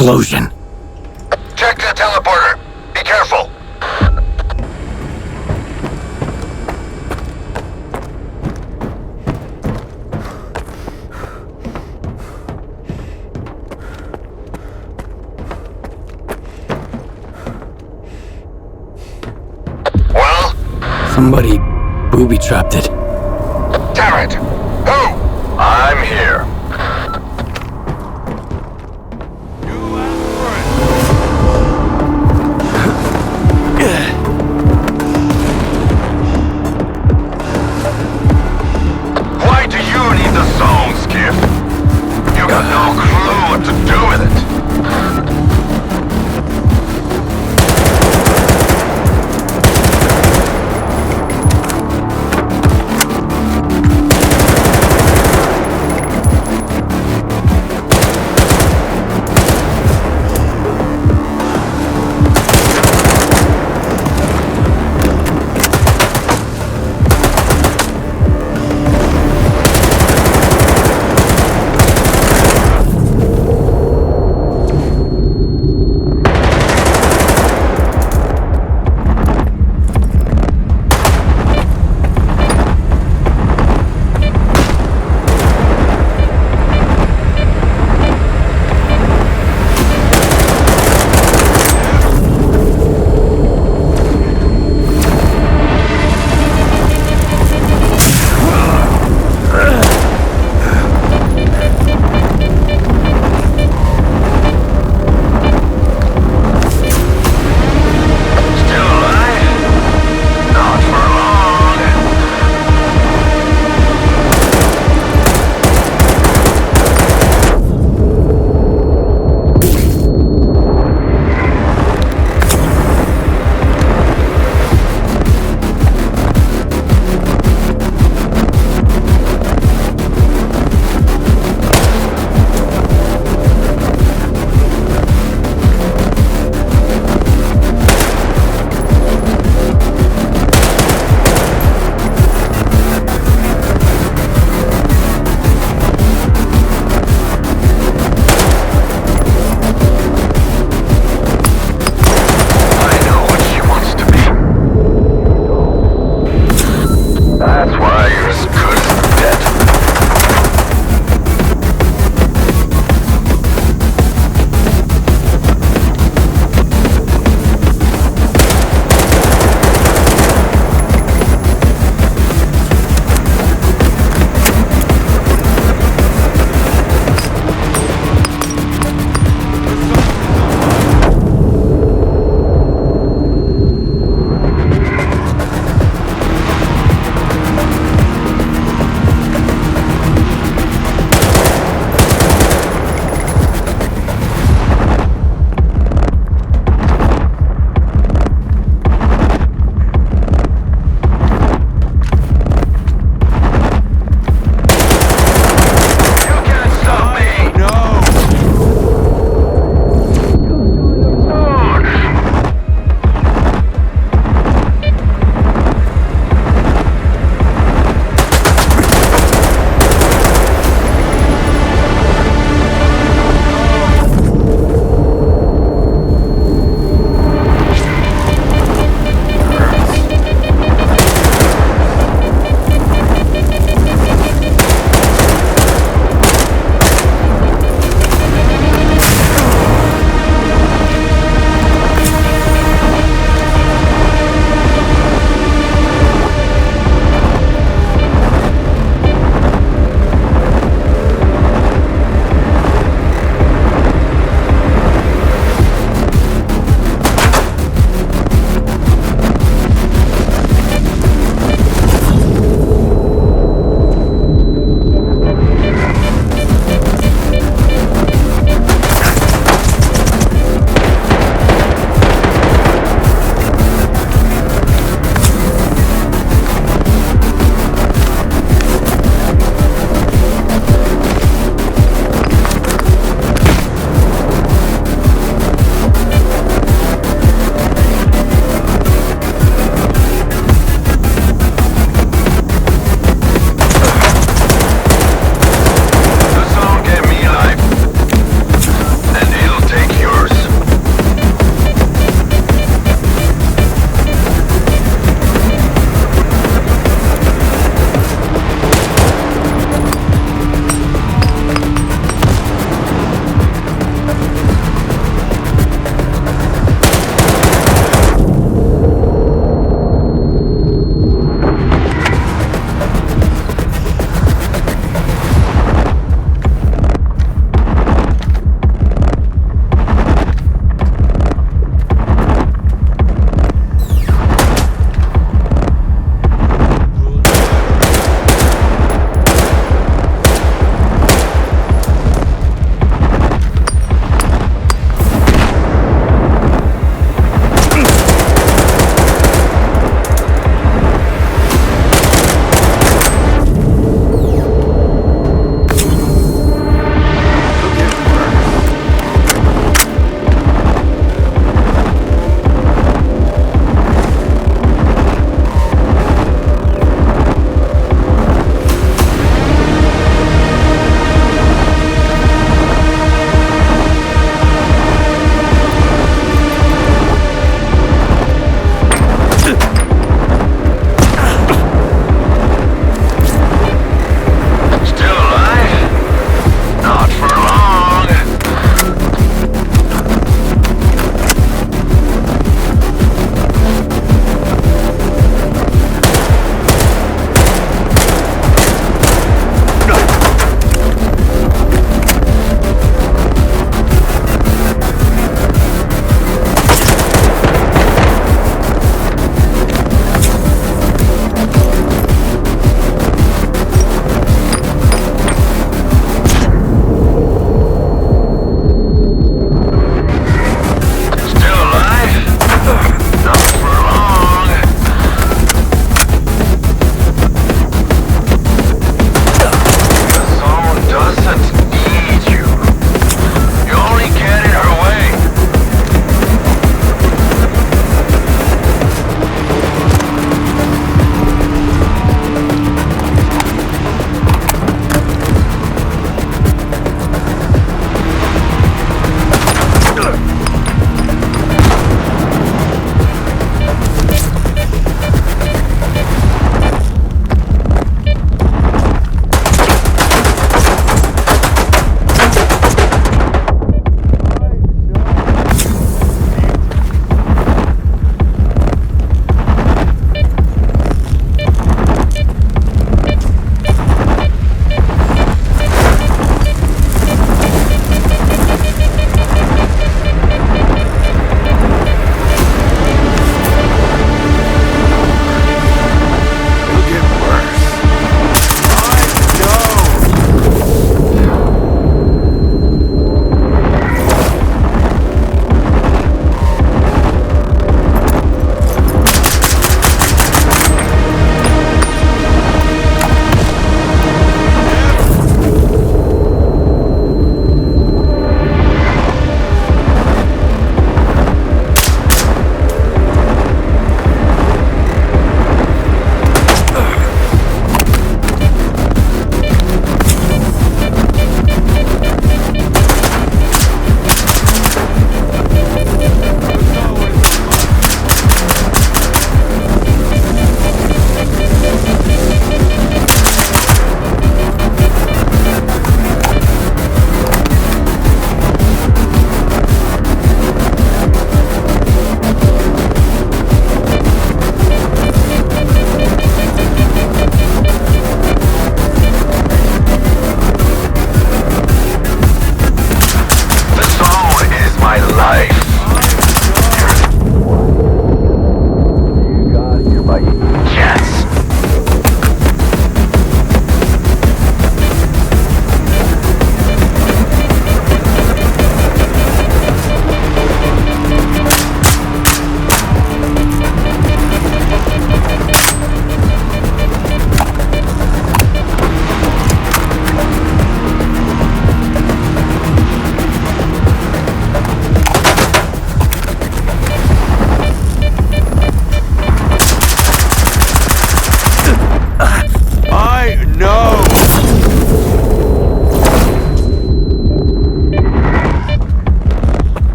explosion. Check the teleporter. Be careful. Well? Somebody booby-trapped it. Damn it! Who? I'm here. Why do you need the zone, Skiff? You got no clue what to do with it.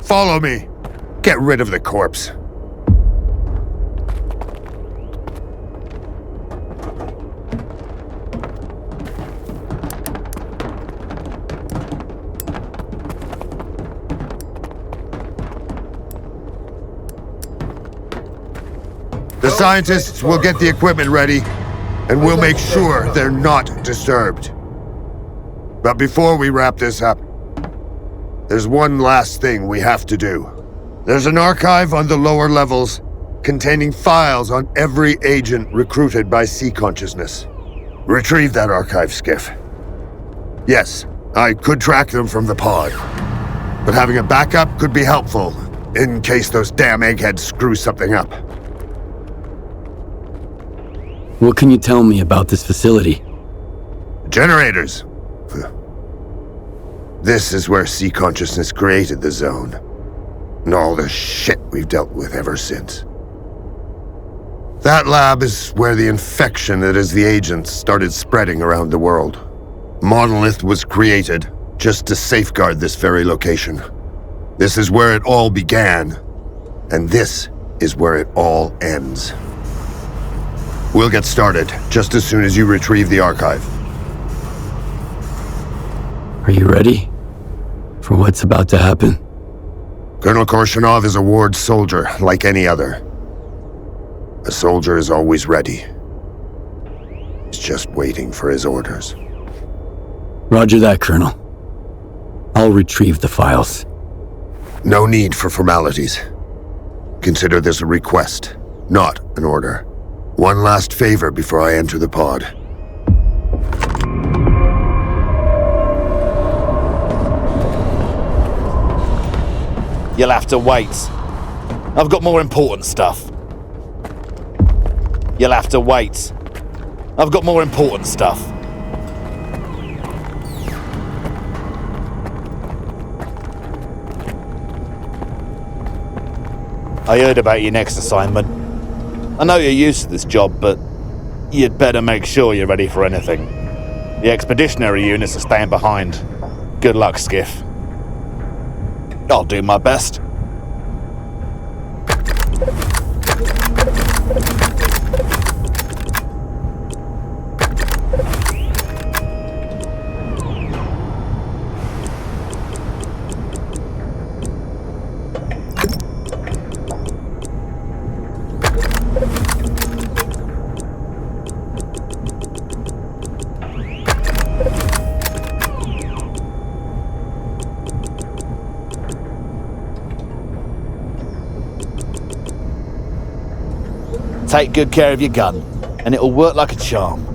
Follow me. Get rid of the corpse. The scientists will get the equipment ready, and we'll make sure they're not disturbed. But before we wrap this up, there's one last thing we have to do. There's an archive on the lower levels containing files on every agent recruited by Sea Consciousness. Retrieve that archive, Skiff. Yes, I could track them from the pod, but having a backup could be helpful in case those damn eggheads screw something up. What can you tell me about this facility? Generators. This is where Sea Consciousness created the zone, and all the shit we've dealt with ever since. That lab is where the infection that is the agents started spreading around the world. Monolith was created just to safeguard this very location. This is where it all began, and this is where it all ends. We'll get started just as soon as you retrieve the archive. Are you ready for what's about to happen? Colonel Korshunov is a ward soldier like any other. A soldier is always ready. He's just waiting for his orders. Roger that, Colonel. I'll retrieve the files. No need for formalities. Consider this a request, not an order. One last favor before I enter the pod. You'll have to wait. I've got more important stuff. You'll have to wait. I've got more important stuff. I heard about your next assignment. I know you're used to this job, but you'd better make sure you're ready for anything. The expeditionary units are staying behind. Good luck, Skiff. I'll do my best. Take good care of your gun, and it'll work like a charm.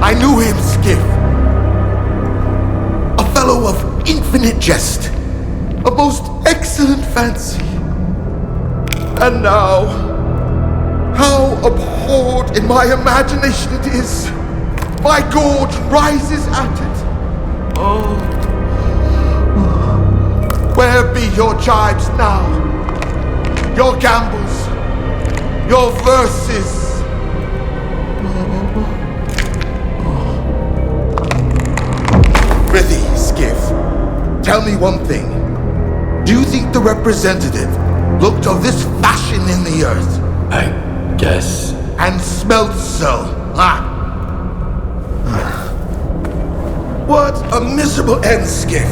I knew him, Skiff. A fellow of infinite jest, a most excellent fancy. And now, how abhorred in my imagination it is. My gorge rises at it. Oh. Where be your jibes now? Your gambles? Your verses? Prithee, Skiff, tell me one thing. Do you think the representative looked of this fashion in the earth? I guess. And smelt so, huh? What a miserable end, Skiff.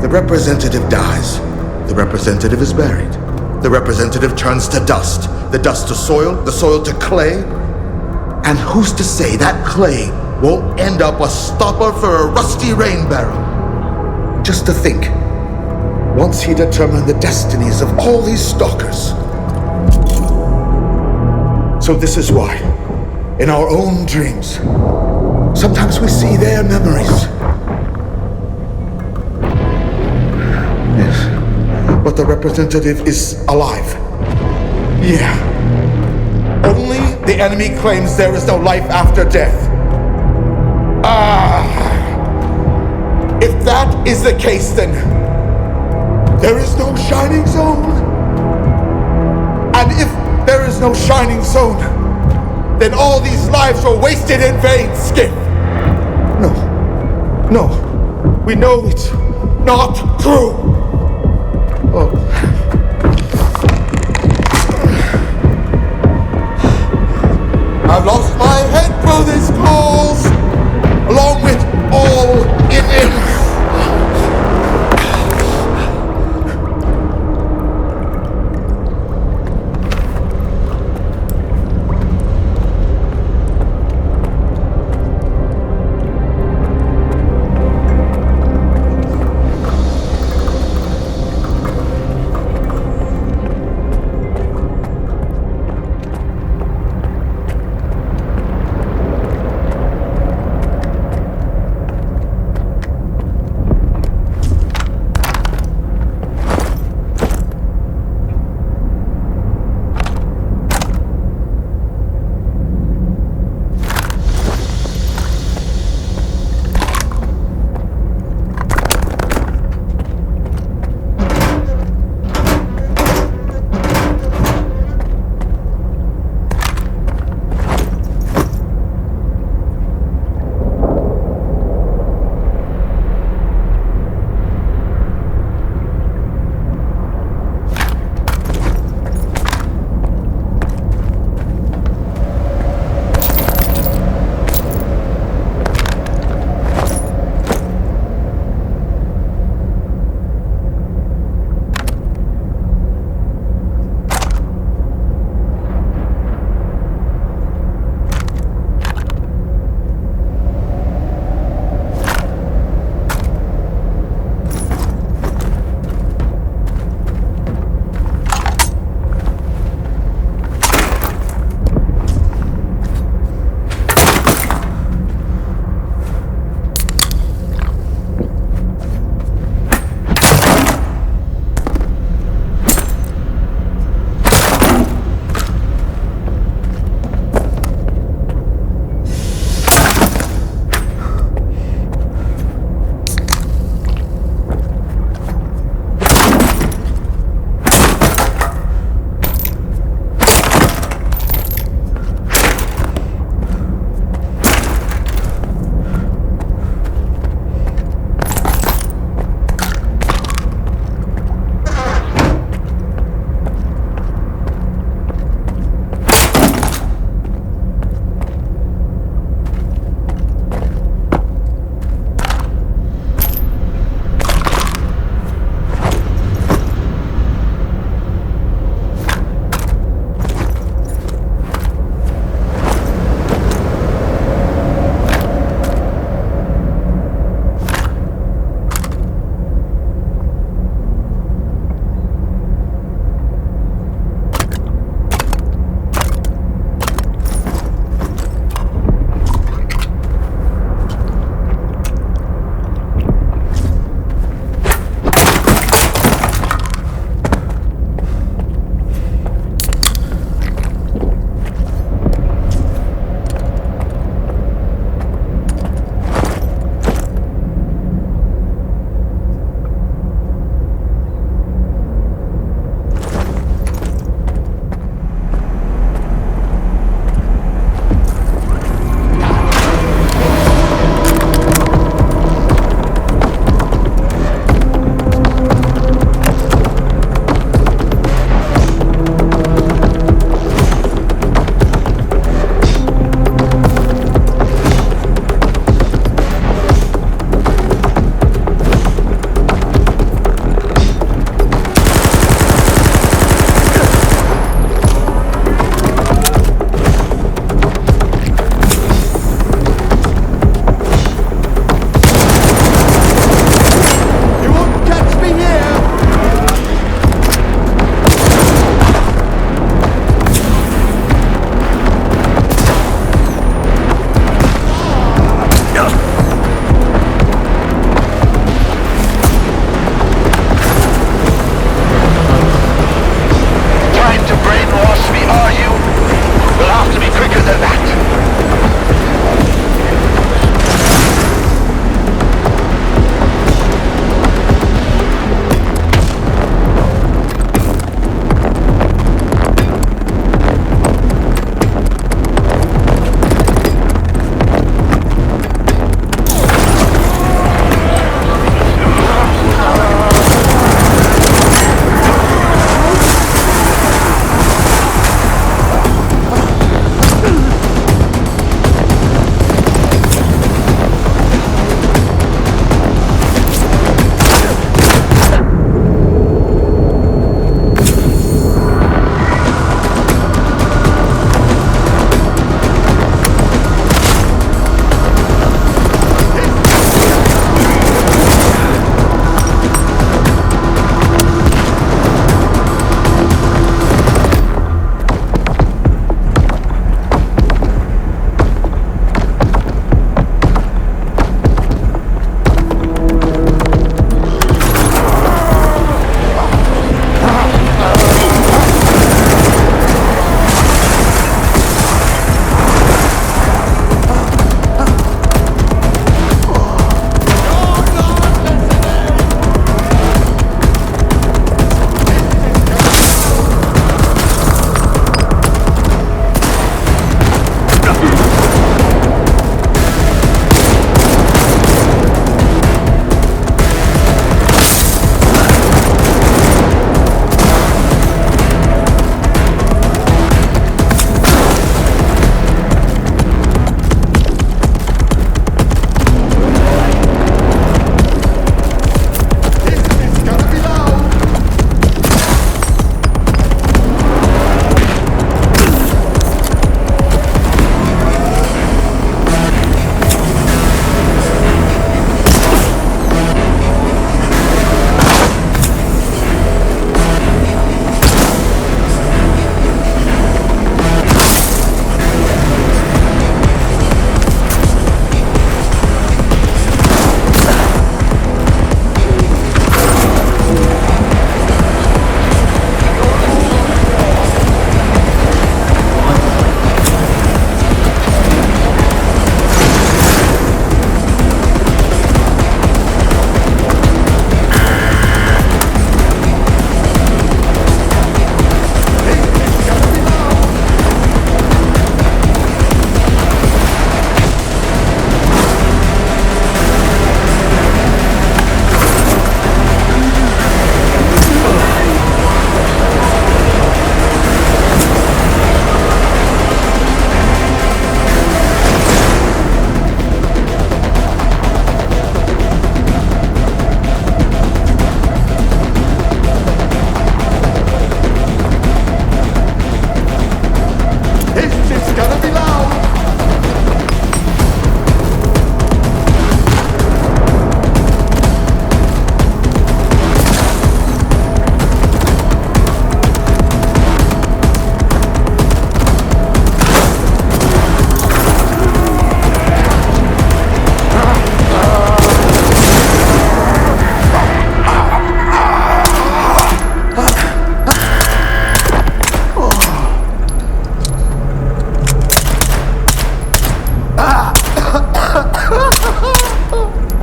The representative dies. The representative is buried. The representative turns to dust. The dust to soil, the soil to clay. And who's to say that clay won't end up a stopper for a rusty rain barrel? Just to think, once he determined the destinies of all these stalkers. So this is why, in our own dreams, sometimes we see their memories. Yes, but the representative is alive. Yeah. Only the enemy claims there is no life after death. If that is the case, then there is no shining zone. And if there is no shining zone, then all these lives were wasted in vain, Skiff. No, we know it's not true. Oh. I've lost my head through these calls, along with all in it.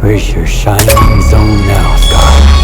Where's your shining zone now, Scar?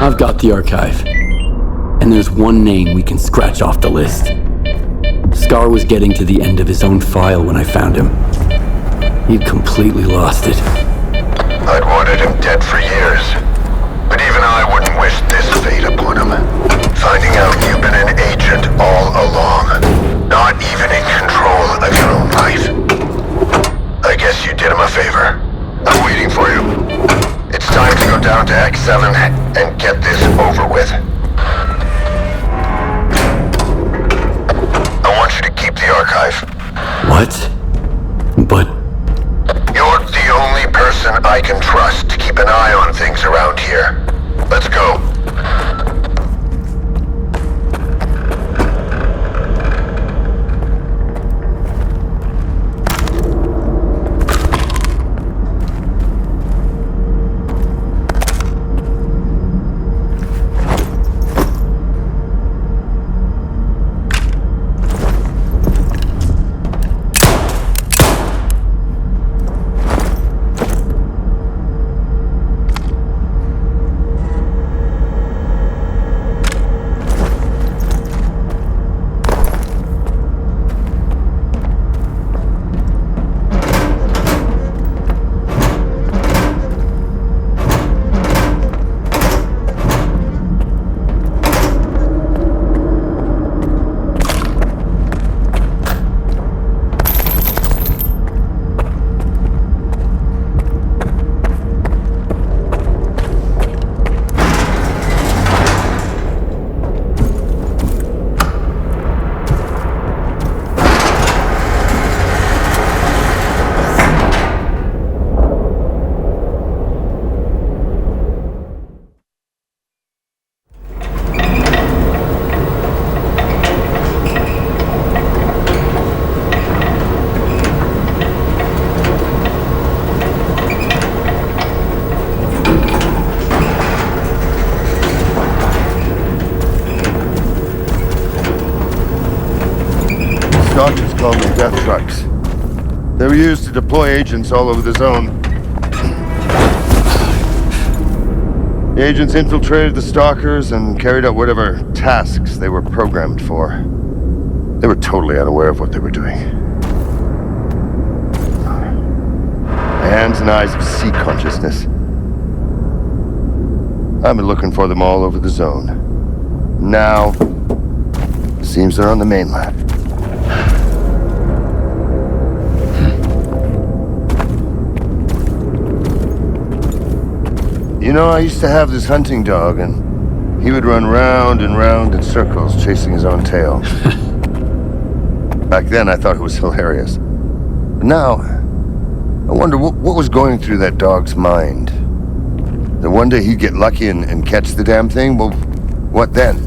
I've got the archive. And there's one name we can scratch off the list. S.T.A.L.K.E.R was getting to the end of his own file when I found him. He'd completely lost it. I'd wanted him dead for years. But even I wouldn't wish this fate upon him. Finding out you've been an agent all along. Not even in control of your own life. I guess you did him a favor. I'm waiting for you. It's time to go down to X7 and get this over with. I want you to keep the archive. What? But... You're the only person I can trust to keep an eye on things around here. Let's go. death trucks. They were used to deploy agents all over the zone. The agents infiltrated the Stalkers and carried out whatever tasks they were programmed for. They were totally unaware of what they were doing. The hands and eyes of sea consciousness. I've been looking for them all over the zone. Now, seems they're on the mainland. You know, I used to have this hunting dog, and he would run round and round in circles, chasing his own tail. Back then, I thought it was hilarious. But now, I wonder what was going through that dog's mind. That one day he'd get lucky and catch the damn thing? Well, what then?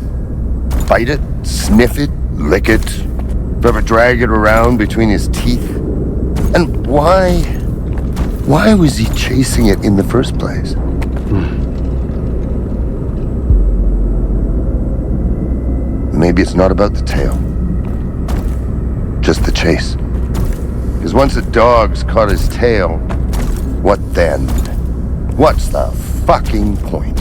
Bite it? Sniff it? Lick it? Forever drag it around between his teeth? And why was he chasing it in the first place? Maybe it's not about the tail. Just the chase. Because once a dog's caught his tail, what then? What's the fucking point?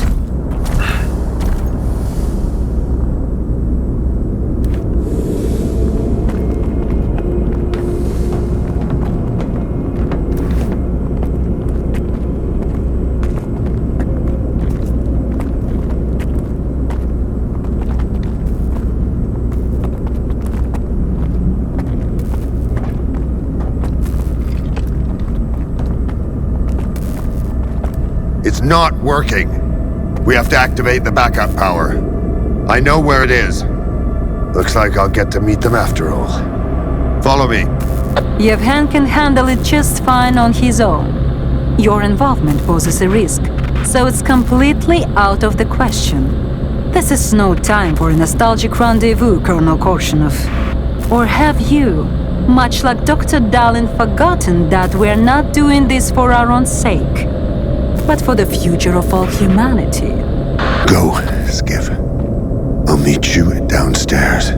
It's not working. We have to activate the backup power. I know where it is. Looks like I'll get to meet them after all. Follow me. Yevhen can handle it just fine on his own. Your involvement poses a risk, so it's completely out of the question. This is no time for a nostalgic rendezvous, Colonel Korshunov. Or have you, much like Dr. Dalin, forgotten that we're not doing this for our own sake, but for the future of all humanity? Go, Skiff. I'll meet you downstairs.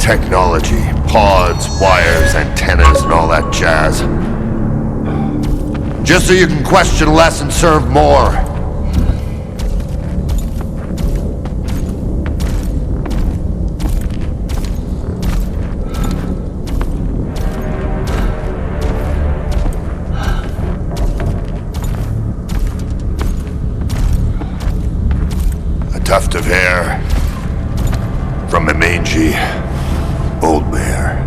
Technology, pods, wires, antennas, and all that jazz. Just so you can question less and serve more. A tuft of hair from a mangy old bear.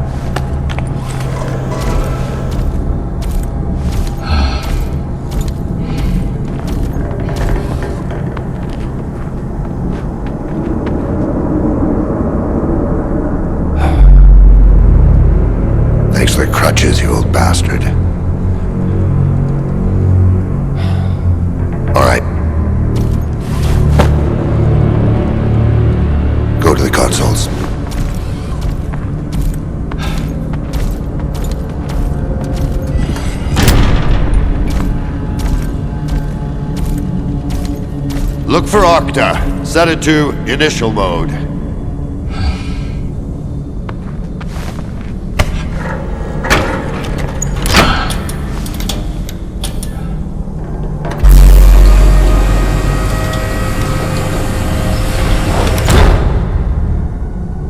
Thanks for the crutches, you old bastard. All right. Go to the consoles. Look for Octa. Set it to initial mode.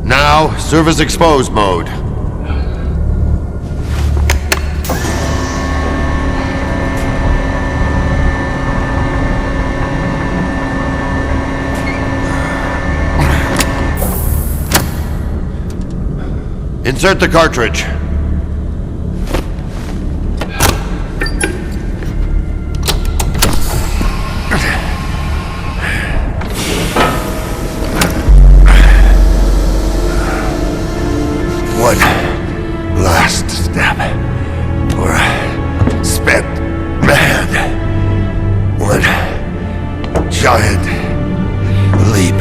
Now, service exposed mode. Insert the cartridge. One last step for a spent man. One giant leap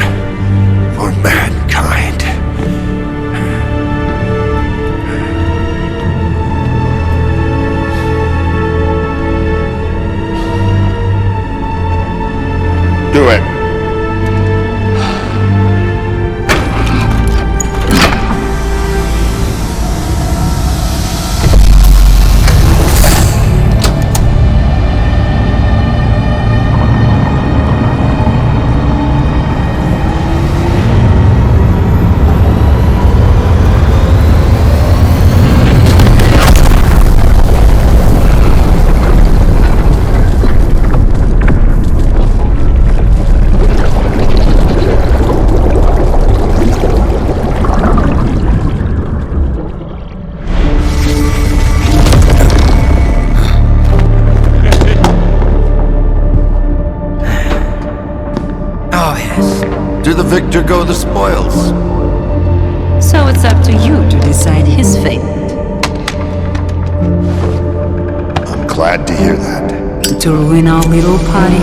for mankind. Do it. To the victor go the spoils. So it's up to you to decide his fate. I'm glad to hear that. To ruin our little party.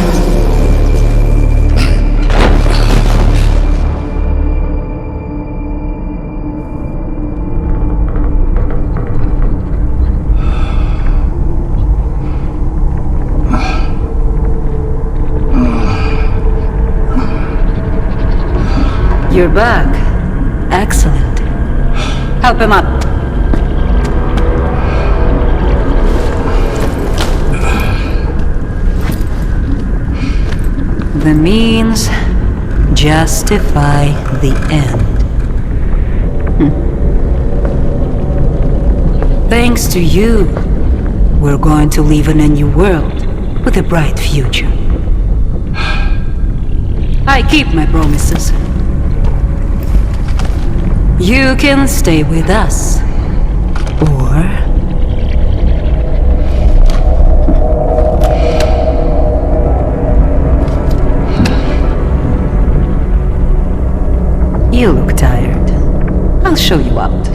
You're back. Excellent. Help him up. The means justify the end. Thanks to you, we're going to live in a new world with a bright future. I keep my promises. You can stay with us, or you look tired. I'll show you out.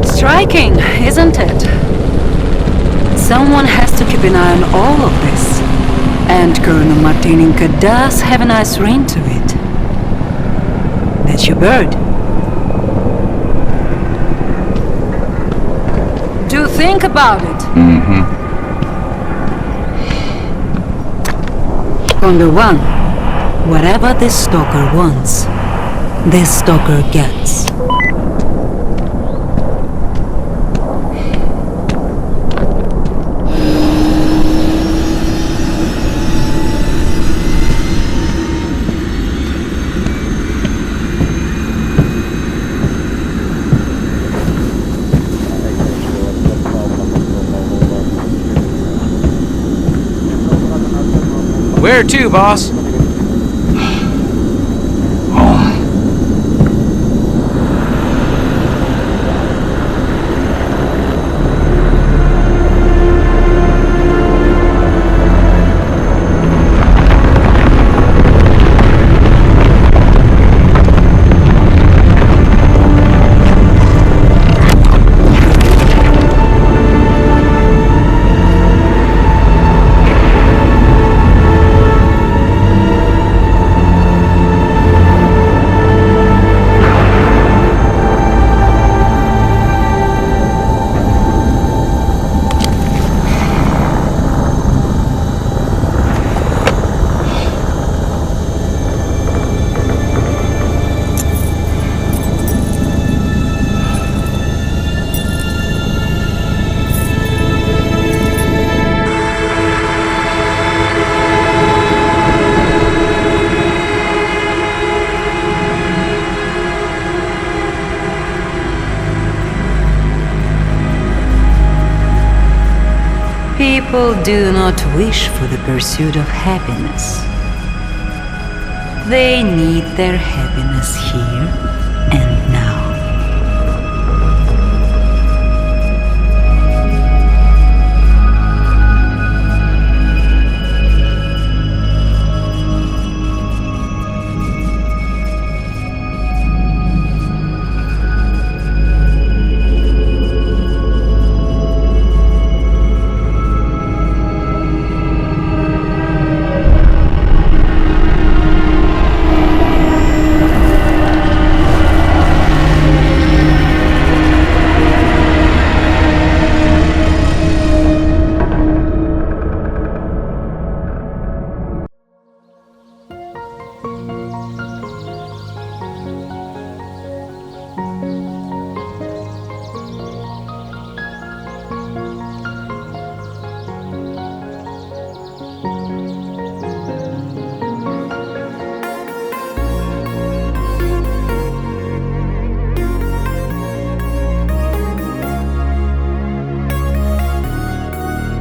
Striking, isn't it? Someone has to keep an eye on all of this. And Colonel Martininka does have a nice ring to it. That's your bird. Do think about it. Number one, whatever this Stalker wants, this Stalker gets. Where to, boss? People do not wish for the pursuit of happiness. They need their happiness here